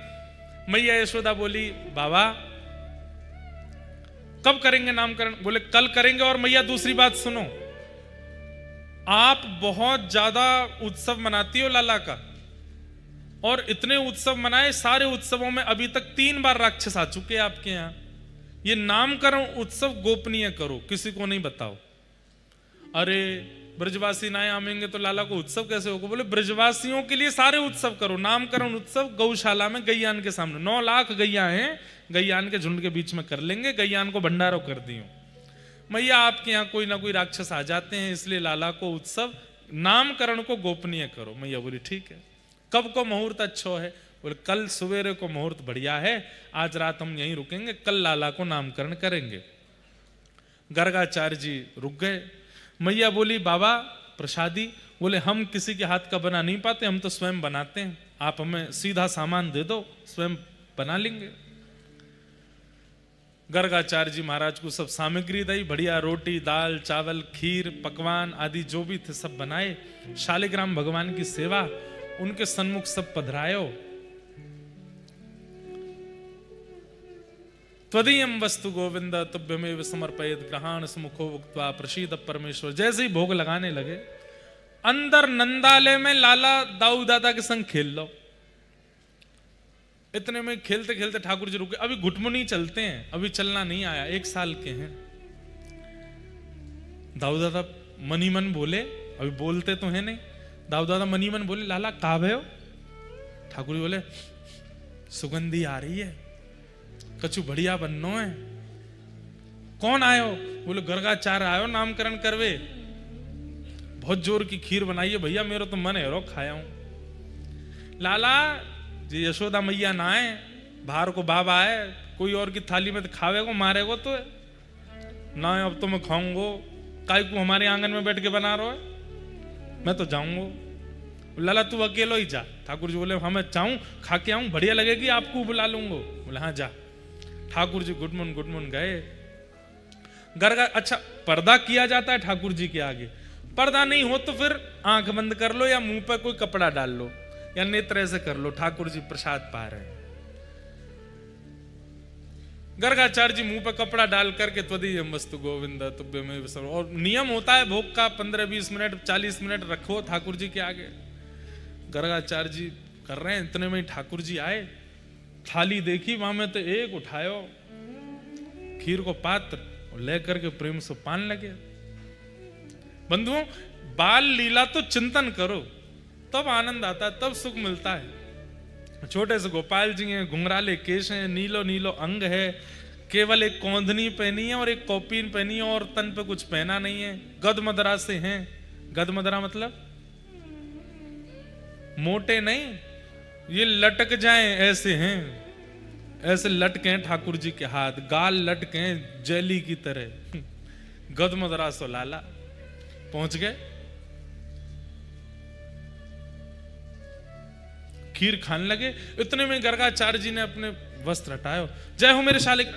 मैया यशोदा बोली, बाबा कब करेंगे नामकरण? बोले कल करेंगे। और मैया दूसरी बात सुनो, आप बहुत ज्यादा उत्सव मनाती हो लाला का, और इतने उत्सव मनाए, सारे उत्सवों में अभी तक 3 बार राक्षस आ चुके हैं आपके यहां। ये नामकरण उत्सव गोपनीय करो, किसी को नहीं बताओ। अरे ब्रजवासी ना आएंगे तो लाला को उत्सव कैसे होगा? बोले ब्रजवासियों के लिए सारे उत्सव करो। नामकरण उत्सव गौशाला में गैयान के सामने 9 लाख गैया हैं, गैयान के झुंड के बीच में कर लेंगे, गैयान को भंडारो कर दियो। मैया आपके यहाँ कोई ना कोई राक्षस आ जाते हैं, इसलिए लाला को उत्सव नामकरण को गोपनीय करो। मैया बोली ठीक है। कब को मुहूर्त अच्छा है? बोले कल सवेरे को मुहूर्त बढ़िया है, आज रात हम यहीं रुकेंगे, कल लाला को नामकरण करेंगे। गर्गाचार्य जी रुक गए। मैया बोली बाबा प्रसादी? बोले हम किसी के हाथ का बना नहीं पाते, हम तो स्वयं बनाते हैं, आप हमें सीधा सामान दे दो, स्वयं बना लेंगे। गर्गाचार्य जी महाराज को सब सामग्री दी, बढ़िया रोटी दाल चावल खीर पकवान आदि जो भी थे सब बनाए। शालिग्राम भगवान की सेवा, उनके सन्मुख सब पधरायो। त्वदीयं वस्तु गोविंद तुभ्यमेव समर्पयेत् ग्रहाण सुमुखो उक्त्वा प्रसीद परमेश्वर। जैसे ही भोग लगाने लगे, अंदर नंदालय में लाला दाऊ दादा के संग खेल लो। इतने में खेलते खेलते ठाकुर जी रुके। अभी घुटमुनी चलते हैं, अभी चलना नहीं आया, 1 साल के हैं। दाऊ दादा मनी मन बोले, अभी बोलते तो है नहीं, दाऊ दादा मनी मन बोले लाला कहाँ भय हो? ठाकुर जी बोले सुगंधी आ रही है, कछु बढ़िया बननो है। कौन आयो? बोले गर्गाचार्य आयो नामकरण करवे, बहुत जोर की खीर बनाई है भैया, मेरा तो मन है रो खाया हूं। लाला जी यशोदा मैया ना आए, बाहर को बाबा आए, कोई और की थाली में तो खावे को मारे को तो ना, अब तो मैं खाऊंगो, काय को हमारे आंगन में बैठ के बना रहा है, मैं तो जाऊंगो। लाला तू अकेलो ही जा। ठाकुर जी बोले हाँ मैं चाहूं, खा के आऊं, बढ़िया लगेगी आपको बुला लूंगो। बोले हाँ जा। ठाकुर जी गुड मॉर्निंग गए। गर्गा अच्छा पर्दा किया जाता है ठाकुर जी के आगे, पर्दा नहीं हो तो फिर आंख बंद कर लो या मुंह पर कोई कपड़ा डाल लो या नेत्र ऐसे कर लो, ठाकुर जी प्रसाद पा रहे हैं। गर्गाचार्य जी मुंह पर कपड़ा डाल करके त्वदीयम वस्तु गोविंद तुभ्यमेव सर्व, और नियम होता है भोग का 15-20 मिनट 40 मिनट रखो ठाकुर जी के आगे। गर्गाचार्य जी कर रहे हैं, इतने में ठाकुर जी आए, थाली देखी वहां में तो एक उठायो खीर को पात्र और लेकर के प्रेम से पान लगे। बंधुओं बाल लीला तो चिंतन करो तब आनंद आता है, तब सुख मिलता है। छोटे से गोपाल जी हैं, घुंघराले केश हैं, नीलो नीलो अंग है, केवल एक कौंधनी पहनी है और एक कौपीन पहनी है और तन पे कुछ पहना नहीं है। गदमदरा से हैं। गदमदरा मतलब मोटे नहीं, ये लटक जाएं ऐसे हैं, ऐसे लटके हैं ठाकुर जी के हाथ, गाल लटके हैं जेली की तरह। गदमदरा सो लाला पहुंच गए, खीर खाने लगे। इतने में गर्गाचार्य जी ने अपने वस्त्र हटाए, जय हो मेरे शालिक।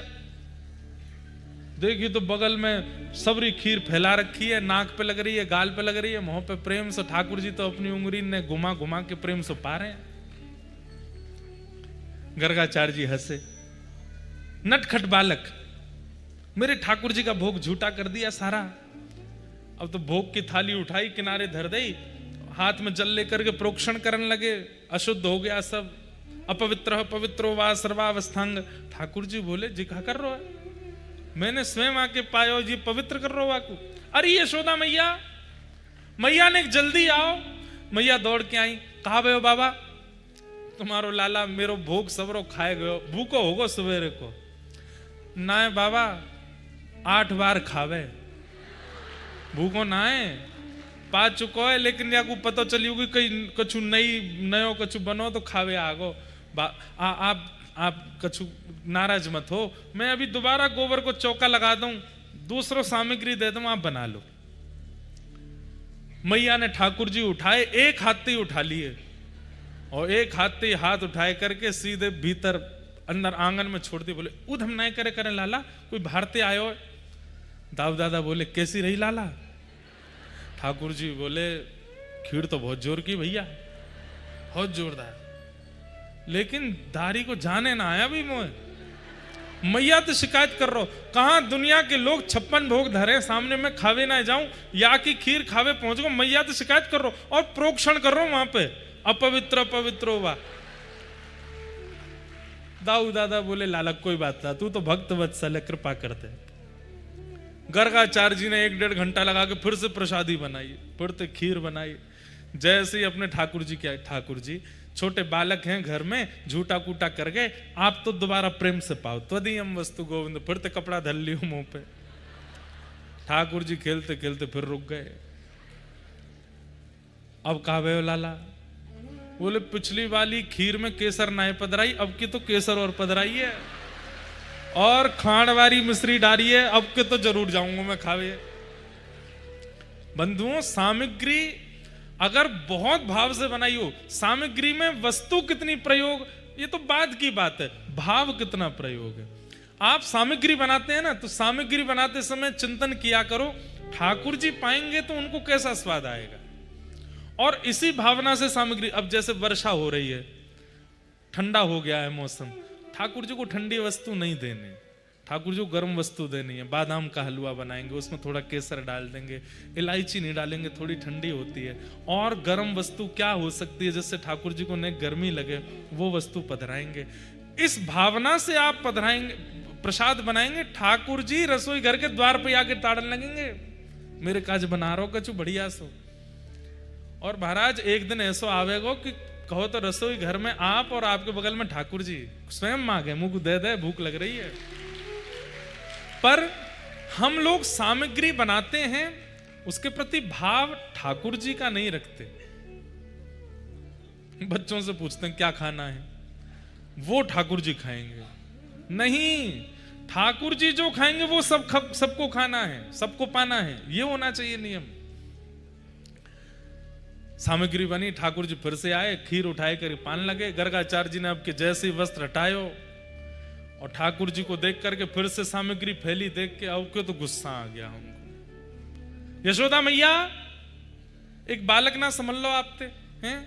देखिए तो बगल में सबरी खीर फैला रखी है, नाक पे लग रही है, गाल पे लग रही है, मुंह पे प्रेम से ठाकुर जी तो अपनी उंगली ने घुमा घुमा के प्रेम से पा रहे हैं। गर्गाचार्य जी हंसे, नटखट बालक, मेरे ठाकुर जी का भोग झूठा कर दिया सारा। अब तो भोग की थाली उठाई, किनारे धर दी, हाथ में जल लेकर के प्रोक्षण करने लगे, अशुद्ध हो गया सब। अपवित्र पवित्रो वा सर्वावस्थांग। ठाकुर जी बोले जी क्या कर रहे हो? मैंने स्वयं आके पायो जी पवित्र कर रहे हो वाकू। अरे यशोदा मैया, मैया ने जल्दी आओ। मैया दौड़ के आई, कहा भे बाबा तुम्हारो लाला मेरो भोग सबरो खाए गयो, भूको होगो सवेरे को। ना है बाबा 8 बार खावे, भूको ना है, पा चुको है, लेकिन या को पता चली होगी कहीं कछु नयो कछु बनो तो खावे आगो। आप कछु नाराज मत हो, मैं अभी दोबारा गोबर को चौका लगा दूं, दूसरों सामग्री दे दूं, आप बना लो। मैया ने ठाकुर जी उठाए, एक हाथ ही उठा लिए और एक हाथ ही हाथ उठाए करके सीधे भीतर अंदर आंगन में छोड़ दिए। बोले उधम नहीं करे लाला, कोई भारतीय आयो है। दाऊ दादा बोले कैसी रही लाला? ठाकुर जी बोले खीर तो बहुत जोर की भैया, बहुत जोरदार, लेकिन दारी को जाने ना आया भी मोह। मैया तो शिकायत कर रहा, कहां दुनिया के लोग 56 भोग धरे सामने में खावे ना जाऊं, या की खीर खावे पहुंच गो। मैया तो शिकायत कर रहा और प्रोक्षण कर रहा वहां पे, अपवित्र पवित्रो वा। दाऊ दादा बोले लाला कोई बात ना, तू तो भक्त वत्सल है, कृपा करते। गर्गाचार्य जी ने 1-1.5 घंटा लगा के फिर से प्रसादी बनाई, फिर से खीर बनाई। जैसे ही अपने ठाकुर जी क्या, ठाकुर जी छोटे बालक हैं घर में, झूठा कूटा कर गए, आप तो दोबारा प्रेम से पाओ, त्वदीयम वस्तु गोविंद। फिर तो कपड़ा धर लियो मुंह पे। ठाकुर जी खेलते खेलते फिर रुक गए। अब कहा भे लाला? बोले पिछली वाली खीर में केसर ना पधराई, अब की तो केसर और पधराई है और खांडवारी मिश्री डाली है, अब के तो जरूर जाऊंगा मैं खावे। बंधुओं सामग्री अगर बहुत भाव से बनाई हो, सामग्री में वस्तु कितनी प्रयोग ये तो बाद की बात है, भाव कितना प्रयोग है। आप सामग्री बनाते हैं ना, तो सामग्री बनाते समय चिंतन किया करो ठाकुर जी पाएंगे तो उनको कैसा स्वाद आएगा, और इसी भावना से सामग्री। अब जैसे वर्षा हो रही है, ठंडा हो गया है मौसम, ठाकुर जी को ठंडी वस्तु नहीं देनी, ठाकुर जी को गर्म वस्तु देनी है। बादाम का हलवा बनाएंगे, उसमें थोड़ा केसर डाल देंगे, इलायची नहीं डालेंगे, थोड़ी ठंडी होती है। और गर्म वस्तु क्या हो सकती है जिससे ठाकुर जी को न गर्मी लगे, वो वस्तु पधराएंगे। इस भावना से आप पधराएंगे, प्रसाद बनाएंगे, ठाकुर जी रसोई घर के द्वार पर आके ताड़न लगेंगे, मेरे काज बना रहो कछु बढ़िया सो। और महाराज एक दिन ऐसो आवेगो कि कहो तो रसोई घर में आप और आपके बगल में ठाकुर जी स्वयं मांगे, मुंह को दे दे, भूख लग रही है। पर हम लोग सामग्री बनाते हैं, उसके प्रति भाव ठाकुर जी का नहीं रखते। बच्चों से पूछते हैं क्या खाना है, वो ठाकुर जी खाएंगे। नहीं, ठाकुर जी जो खाएंगे वो सबको खाना है, सबको पाना है, ये होना चाहिए नियम। सामग्री बनी, ठाकुर जी फिर से आए, खीर उठाए कर पान लगे। गर्गाचार्य जी ने अब के जैसे ही वस्त्र हटायो और ठाकुर जी को देख करके फिर से सामग्री फैली देख के अब के तो गुस्सा आ गया हमको। यशोदा मैया, एक बालक ना समझ लो आपते हैं,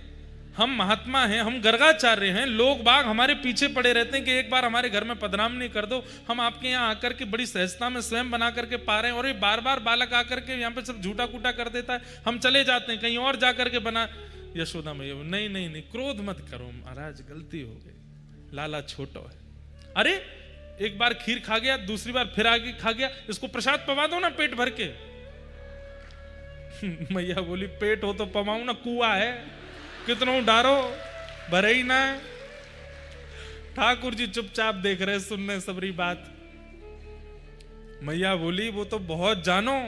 हम महात्मा हैं, हम गर्गाचार्य हैं, लोग बाग हमारे पीछे पड़े रहते हैं कि एक बार हमारे घर में पदनाम नहीं कर दो। हम आपके यहाँ आकर के बड़ी सहजता में स्वयं बना करके पा रहे हैं और ये बार बार बालक आकर के यहाँ पे सब झूठा कूटा कर देता है, हम चले जाते हैं कहीं और जा करके बना। यशोदा मैया, नहीं नहीं नहीं, क्रोध मत करो महाराज, गलती हो गई, लाला छोटो है। अरे एक बार खीर खा गया, दूसरी बार फिर आगे खा गया, इसको प्रसाद पवा दो ना पेट भर के। मैया बोली, पेट हो तो पवाऊं ना, कुआ है, कितनों डारो, भरे ही ना। ठाकुर जी चुपचाप देख रहे, सुन रहे सबरी बात। मैया बोली, वो तो बहुत जानो,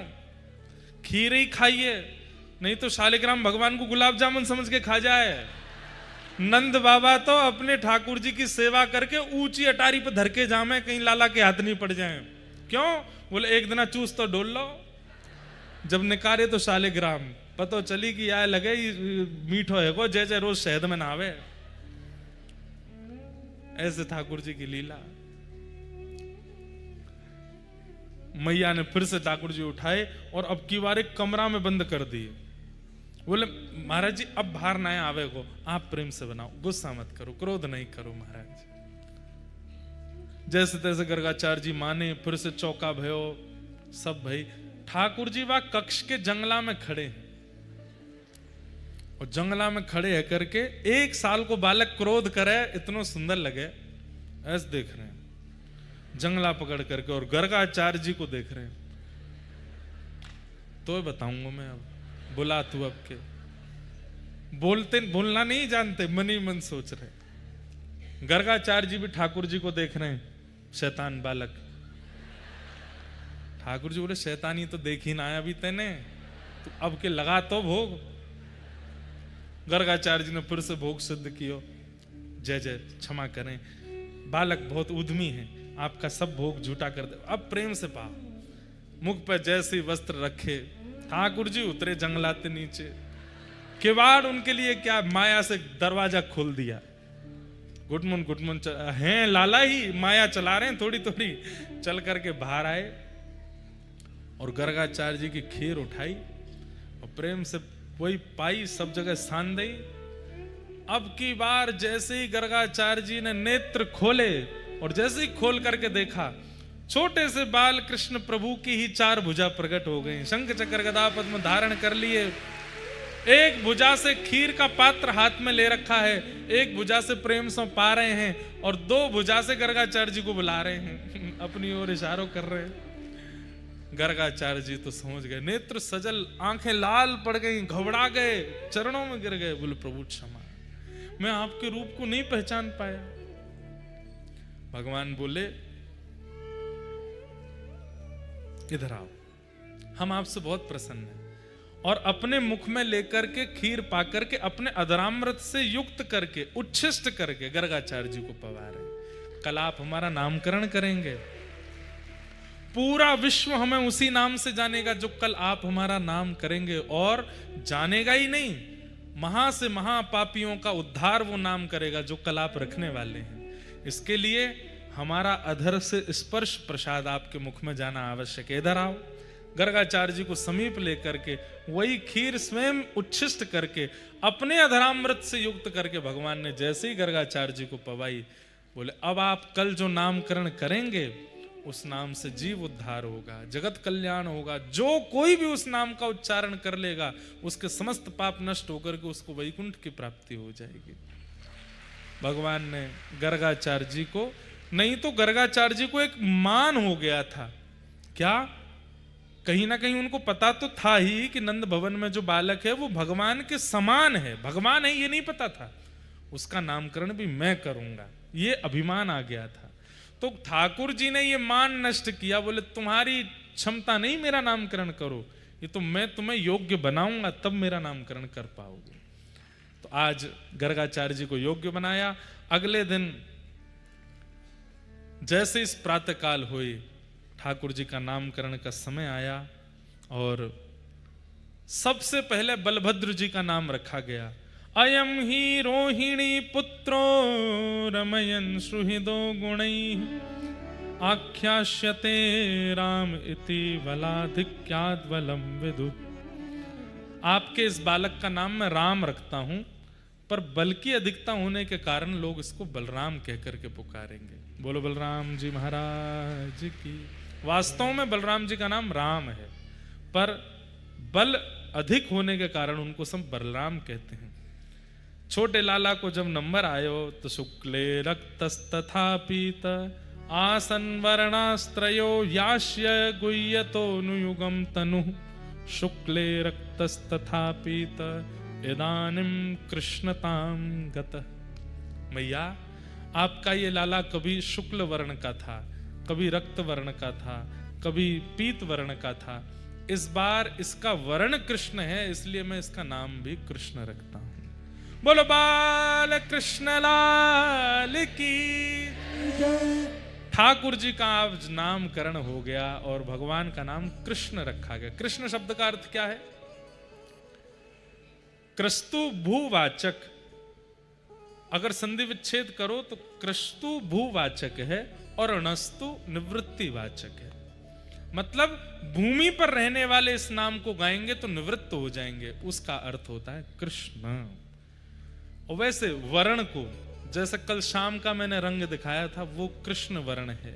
खीर ही खाइए, नहीं तो शालिग्राम भगवान को गुलाब जामुन समझ के खा जाए। नंद बाबा तो अपने ठाकुर जी की सेवा करके ऊंची अटारी पर धर के जामे, कहीं लाला के हाथ नहीं पड़ जाए। क्यों? बोले एक दिन चूस तो डोल लो, जब निकारे तो शालिग्राम, पतो चली कि यार लगे मीठो है को, जय जय रोज शहद में नहावे। ऐसे ठाकुर जी की लीला। मैया ने फिर से ठाकुर जी उठाए और अब की बार एक कमरा में बंद कर दिए। बोले महाराज जी अब बाहर ना आवे को, आप प्रेम से बनाओ, गुस्सा मत करो, क्रोध नहीं करो महाराज। जैसे तैसे गर्गाचार्य जी माने, फिर से चौका भयो सब भाई। ठाकुर जी वह कक्ष के जंगला में खड़े हैं और जंगला में खड़े है करके 1 साल को बालक क्रोध करे इतना सुंदर लगे, ऐसे देख रहे हैं जंगला पकड़ करके और गर्गाचार्य जी को देख रहे हैं। तो बताऊंगा मैं, अब बुला तू अब के। बोलना नहीं जानते, मन ही मन सोच रहे। गर्गाचार्य जी भी ठाकुर जी को देख रहे हैं, शैतान बालक। ठाकुर जी बोले, शैतानी तो देख ही ना आया अभी तेने, तो अब के लगा तो भोग। गर्गाचार्य जी ने फिर से भोग सिद्ध कियो। जय जय, क्षमा करें, बालक बहुत उद्यमी है, आपका सब भोग झूठा कर दे, अब प्रेम से पा। मुख पर जैसे वस्त्र रखे, ठाकुर जी उतरे जंगलाते नीचे। किवाड़ उनके लिए क्या, माया से दरवाजा खोल दिया। गुटमुन हैं लाला ही माया चला रहे हैं, थोड़ी थोड़ी चल करके बाहर आए और गर्गाचार्य जी की खीर उठाई और प्रेम से वही पाई, सब जगह सान दी। अब की बार जैसे ही गर्गाचार्य जी ने नेत्र खोले और जैसे ही खोल करके देखा, छोटे से बाल कृष्ण प्रभु की ही 4 भुजा प्रकट हो गई, शंख चक्र गदा पद्म धारण कर लिए। एक भुजा से खीर का पात्र हाथ में ले रखा है, एक भुजा से प्रेम से पा रहे हैं और 2 भुजा से गर्गाचार्य जी को बुला रहे हैं, अपनी ओर इशारों कर रहे हैं। गर्गाचार्य जी तो समझ गए, नेत्र सजल, आंखें लाल पड़ गई, घबरा गए, चरणों में गिर गए। बोले प्रभु क्षमा, मैं आपके रूप को नहीं पहचान पाया। भगवान बोले, इधर आओ, हम आपसे बहुत प्रसन्न हैं। और अपने मुख में लेकर के खीर पाकर के अपने अधरामृत से युक्त करके उच्छिष्ट करके गर्गाचार्य जी को पवा रहे। कल आप हमारा नामकरण करेंगे, पूरा विश्व हमें उसी नाम से जानेगा जो कल आप हमारा नाम करेंगे। और जानेगा ही नहीं, महा से महापापियों का उद्धार वो नाम करेगा जो कल आप रखने वाले हैं। इसके लिए हमारा अधर से स्पर्श प्रसाद आपके मुख में जाना आवश्यक है। इधर आओ। गर्गाचार्य जी को समीप लेकर के वही खीर स्वयं उच्छिष्ट करके अपने अधरामृत से युक्त करके भगवान ने जैसे ही गर्गाचार्य जी को पवाई, बोले अब आप कल जो नामकरण करेंगे उस नाम से जीव उद्धार होगा, जगत कल्याण होगा। जो कोई भी उस नाम का उच्चारण कर लेगा उसके समस्त पाप नष्ट होकर के उसको वैकुंठ की प्राप्ति हो जाएगी। भगवान ने गर्गाचार्य जी को, नहीं तो गर्गाचार्य जी को एक मान हो गया था, क्या कहीं ना कहीं उनको पता तो था ही कि नंद भवन में जो बालक है वो भगवान के समान है, भगवान है ये नहीं पता था। उसका नामकरण भी मैं करूंगा, ये अभिमान आ गया था। तो ठाकुर जी ने ये मान नष्ट किया, बोले तुम्हारी क्षमता नहीं मेरा नामकरण करो, ये तो मैं तुम्हें योग्य बनाऊंगा तब मेरा नामकरण कर पाओगे। तो आज गर्गाचार्य जी को योग्य बनाया। अगले दिन जैसे इस प्रातः काल हुई, ठाकुर जी का नामकरण का समय आया और सबसे पहले बलभद्र जी का नाम रखा गया। अयम ही रोहिणी पुत्रो रमयन सुहृदो गुणैः आख्यास्यते राम इति बलाधिक्याद्बलं विदु। आपके इस बालक का नाम मैं राम रखता हूं, पर बल की अधिकता होने के कारण लोग इसको बलराम कह करके पुकारेंगे। बोलो बलराम जी महाराज की। वास्तव में बलराम जी का नाम राम है, पर बल अधिक होने के कारण उनको सब बलराम कहते हैं। छोटे लाला को जब नंबर आयो तो शुक्ले रक्तस्तथा पीत आसन वर्णास्त्रयो यास्य गुह्यतो नुयुगम तनु शुक्ले रक्तस्तथा पीत इदानीं कृष्णतां गतः। मैया आपका ये लाला कभी शुक्ल वर्ण का था, कभी रक्त वर्ण का था, कभी पीत वर्ण का था। इस बार इसका वर्ण कृष्ण है, इसलिए मैं इसका नाम भी कृष्ण रखता हूं। बोलो बाल कृष्ण लाल की। ठाकुर जी का आज नामकरण हो गया और भगवान का नाम कृष्ण रखा गया। कृष्ण शब्द का अर्थ क्या है? क्रस्तु भूवाचक। अगर संधि विच्छेद करो तो क्रस्तु भूवाचक है और अणस्तु निवृत्तिवाचक है। मतलब भूमि पर रहने वाले इस नाम को गाएंगे तो निवृत्त हो जाएंगे, उसका अर्थ होता है कृष्ण। और वैसे वर्ण को, जैसे कल शाम का मैंने रंग दिखाया था, वो कृष्ण वर्ण है।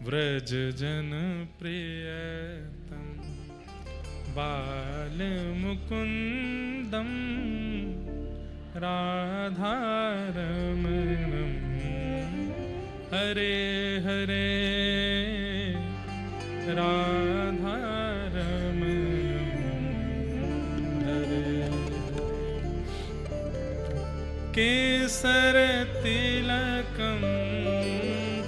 व्रज जन प्रियतम बाल मुकुंदम राधारमणम हरे हरे राधारमणम हरे। केसर तिलकम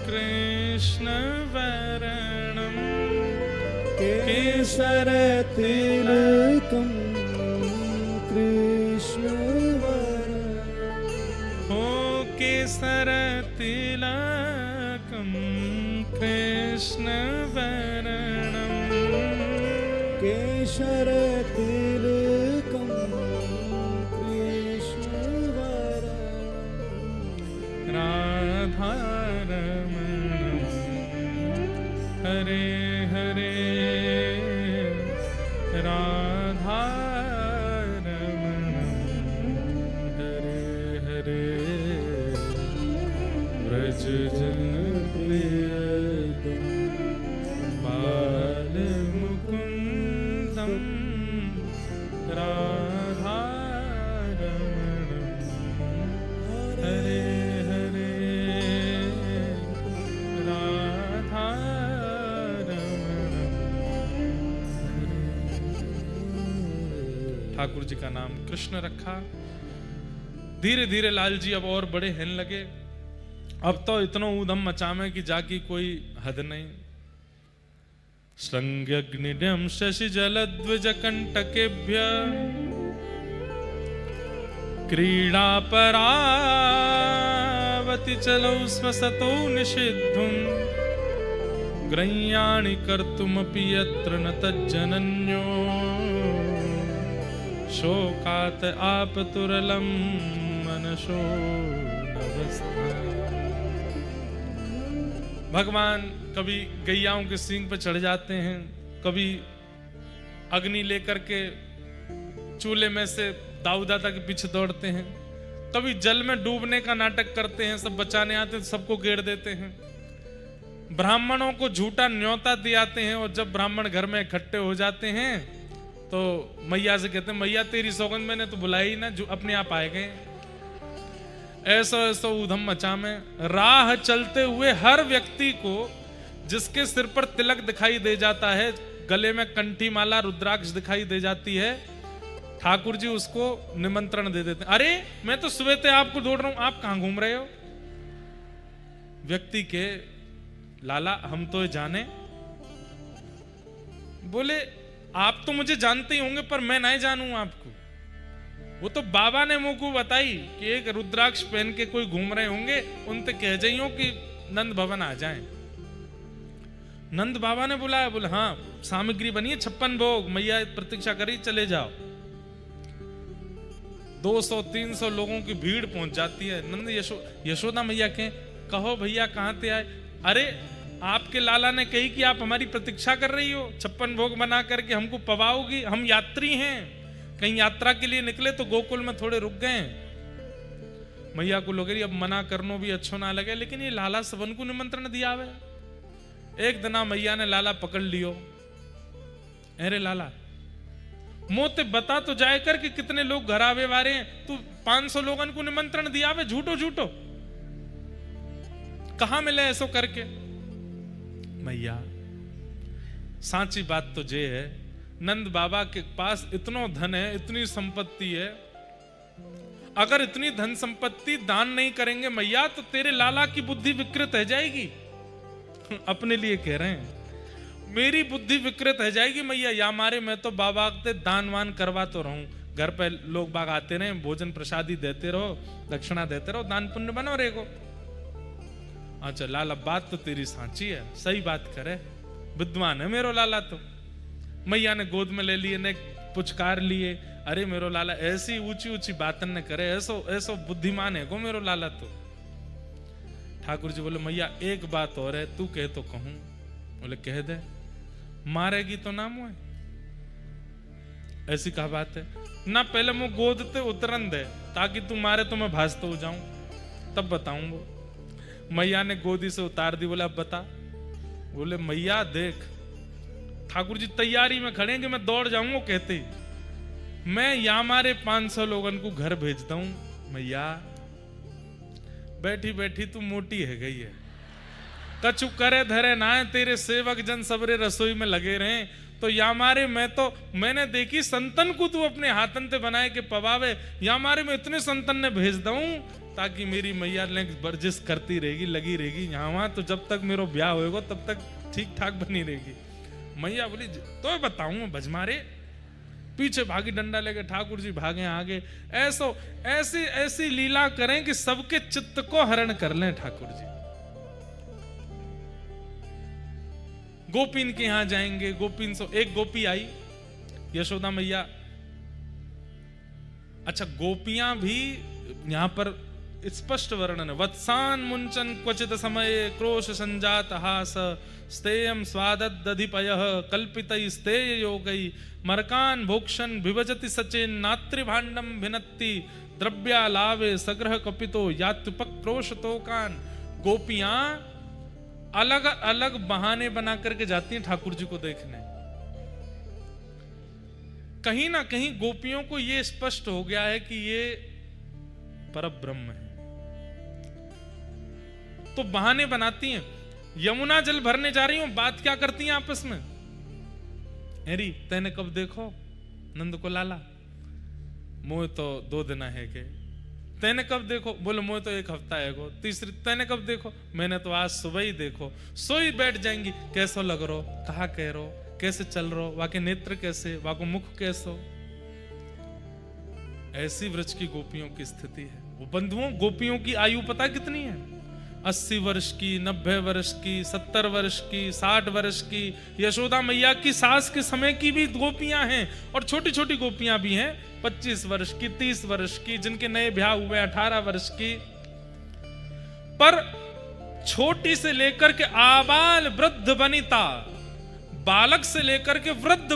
कृष्ण वरणम केसर तिलकम कृष्ण वरणम। हो केसर तिलकम कृष्ण वरणम। केसर तिलकम कृष्ण वरणम राधारमणम हरे हरे राधारमणम हरे हरे। व्रज जन प्रियतम बाल मुकुंदम राधारमणम हरे हरे राधारमणम। ठाकुर जी का नाम कृष्ण रखा। धीरे धीरे लाल जी अब और बड़े हेन लगे। अब तो इतना ऊधम मचामे कि जाकी कोई हद नहीं। संज्ञग्निड्यम शशि जलद्विज कंटकेभ्य क्रीड़ा परावति चलौ स्वसतो निषिद्धुम ग्रह्याणि कर्तुमपि यत्र न तज्जनन्यो शोकात आपतुरलम मनसो नवस्था। भगवान कभी गैयाओं के सींग पे चढ़ जाते हैं, कभी अग्नि लेकर के चूल्हे में से दाऊ दादा के पीछे दौड़ते हैं, कभी जल में डूबने का नाटक करते हैं, सब बचाने आते हैं सबको गेड़ देते हैं। ब्राह्मणों को झूठा न्योता दियाते हैं और जब ब्राह्मण घर में इकट्ठे हो जाते हैं तो मैया से कहते हैं मैया तेरी सौगंध मैंने तो बुलाई ही ना, जो अपने आप आए गए। ऐसा ऐसा ऊधम मचा में राह चलते हुए हर व्यक्ति को जिसके सिर पर तिलक दिखाई दे जाता है, गले में कंठी माला रुद्राक्ष दिखाई दे जाती है, ठाकुर जी उसको निमंत्रण दे देते हैं। अरे मैं तो सुबह से आपको ढूंढ रहा हूं, आप कहां घूम रहे हो? व्यक्ति के लाला हम तो जाने, बोले आप तो मुझे जानते ही होंगे पर मैं नहीं जानूं आपको। वो तो बाबा ने मुंह को बताई कि एक रुद्राक्ष पहन के कोई घूम रहे होंगे, उनसे कह जाइयो कि नंद भवन आ जाएं। नंद बाबा ने बुलाया, बोले हाँ सामग्री बनी है 56 भोग, मैया प्रतीक्षा करी, चले जाओ। 200-300 लोगों की भीड़ पहुंच जाती है। नंद यशोदा मैया के कहो भैया कहां से आए? अरे आपके लाला ने कही कि आप हमारी प्रतीक्षा कर रही हो, 56 भोग बना करके हमको पवाओगी, हम यात्री हैं, कहीं यात्रा के लिए निकले तो गोकुल में थोड़े रुक गए। मैया को लगे अब मना करनो भी अच्छो ना लगे, लेकिन ये लाला सबन को निमंत्रण दिया हुआ। एक दिना मैया ने लाला पकड़ लियो, अरे लाला मोते बता तो जाए कर कि कितने लोग घर आवे वारे हैं, तू 500 लोगन को निमंत्रण दिया हुआ, झूठो झूठो कहां मिले ऐसो करके? मैया सांची बात तो जे है, नंद बाबा के पास इतनो धन है, इतनी संपत्ति है, अगर इतनी धन संपत्ति दान नहीं करेंगे मैया तो तेरे लाला की बुद्धि विकृत है जाएगी। अपने लिए कह रहे हैं, मेरी बुद्धि विकृत है जाएगी मैया, या मारे मैं तो बाबा के दान वान करवा तो रहूं, घर पे लोग बाग आते रहे, भोजन प्रसादी देते रहो, दक्षिणा देते रहो, दान पुण्य बनो रहेगो। अच्छा लाला बात तो तेरी सांची है, सही बात करे, विद्वान है मेरो लाला। तो मैया ने गोद में ले लिए, ने पुचकार लिए, अरे मेरो लाला ऐसी ऊंची ऊंची बातन ने करे, ऐसो ऐसो बुद्धिमान है गो मेरो लाला। तो ठाकुर जी बोले मैया एक बात और है, तू कहे तो कहूं। बोले कह दे। मारेगी तो ना मुझे, ऐसी क्या बात है ना, पहले मुंह गोद ते उतरन दे, ताकि तू मारे तो मैं भाजता हो जाऊं, तब बताऊंगा। मैया ने गोदी से उतार दी, बोला अब बता। बोले मैया देख ठाकुर जी तैयारी में खड़े हैं कि मैं दौड़ जाऊंगा, कहते ही मैं यहां मारे 500 लोगन को घर भेजता हूं। मैया बैठी बैठी तू मोटी है गई है, कछु करे धरे ना है, तेरे सेवक जन सबरे रसोई में लगे रहे, तो या मारे मैंने देखी संतन को तू अपने हाथन ते बनाए के पवावे, या मारे मैं इतने संतन ने भेज दूं ताकि मेरी मैया ने बर्जिश करती रहेगी, लगी रहेगी यहाँ वहां, तो जब तक मेरो ब्याह होएगा तब तक ठीक ठाक बनी रहेगी। मैया बोली तो बताऊं भजमारे, पीछे भागी डंडा लेके, ठाकुर जी भागे आगे, ऐसी ऐसी लीला करें कि सबके चित्त को हरण कर लें ठाकुर जी। गोपीन के यहां जाएंगे, गोपीन से एक गोपी आई, यशोदा मैया। अच्छा गोपियां भी यहां पर स्पष्ट वर्णन है, वत्सान मुंचन क्वचित समय क्रोश संजात हास, स्तेयम स्वादधिपयः कल्पितै स्तेय योगै, मरकान भोक्षण विभजति सचेन नात्रिभाण्डम भिनत्ति, द्रव्यालावे सग्रह कपितो यात्युपक्रोशतोकान। गोपियां अलग अलग बहाने बना करके जाती हैं ठाकुर जी को देखने। कहीं ना कहीं गोपियों को यह स्पष्ट हो गया है कि ये परब्रह्म है, तो बहाने बनाती हैं। यमुना जल भरने जा रही हूं, बात क्या करती हैं आपस में, अरे तैने कब देखो नंद को लाला, मोह तो 2 दिन है के, तैने कब देखो, बोले मोह तो 1 हफ्ता है गो। तीसरी तैने कब देखो, मैंने तो आज सुबह ही देखो। सोई बैठ जाएंगी, कैसो लग रो, कहा कह रो, कैसे चल रो, वाके नेत्र कैसे, वाको मुख कैसो। ऐसी व्रज की गोपियों की स्थिति है। वो बंधुओं गोपियों की आयु पता कितनी है, 80 वर्ष की, 90 वर्ष की, 70 वर्ष की, 60 वर्ष की। यशोदा मैया की सास के समय की भी गोपियां हैं, और छोटी छोटी गोपियां भी हैं, 25 वर्ष की, 30 वर्ष की, जिनके नए ब्याह हुए 18 वर्ष की। पर छोटी से लेकर के आबाल वृद्ध वनिता, बालक से लेकर के वृद्ध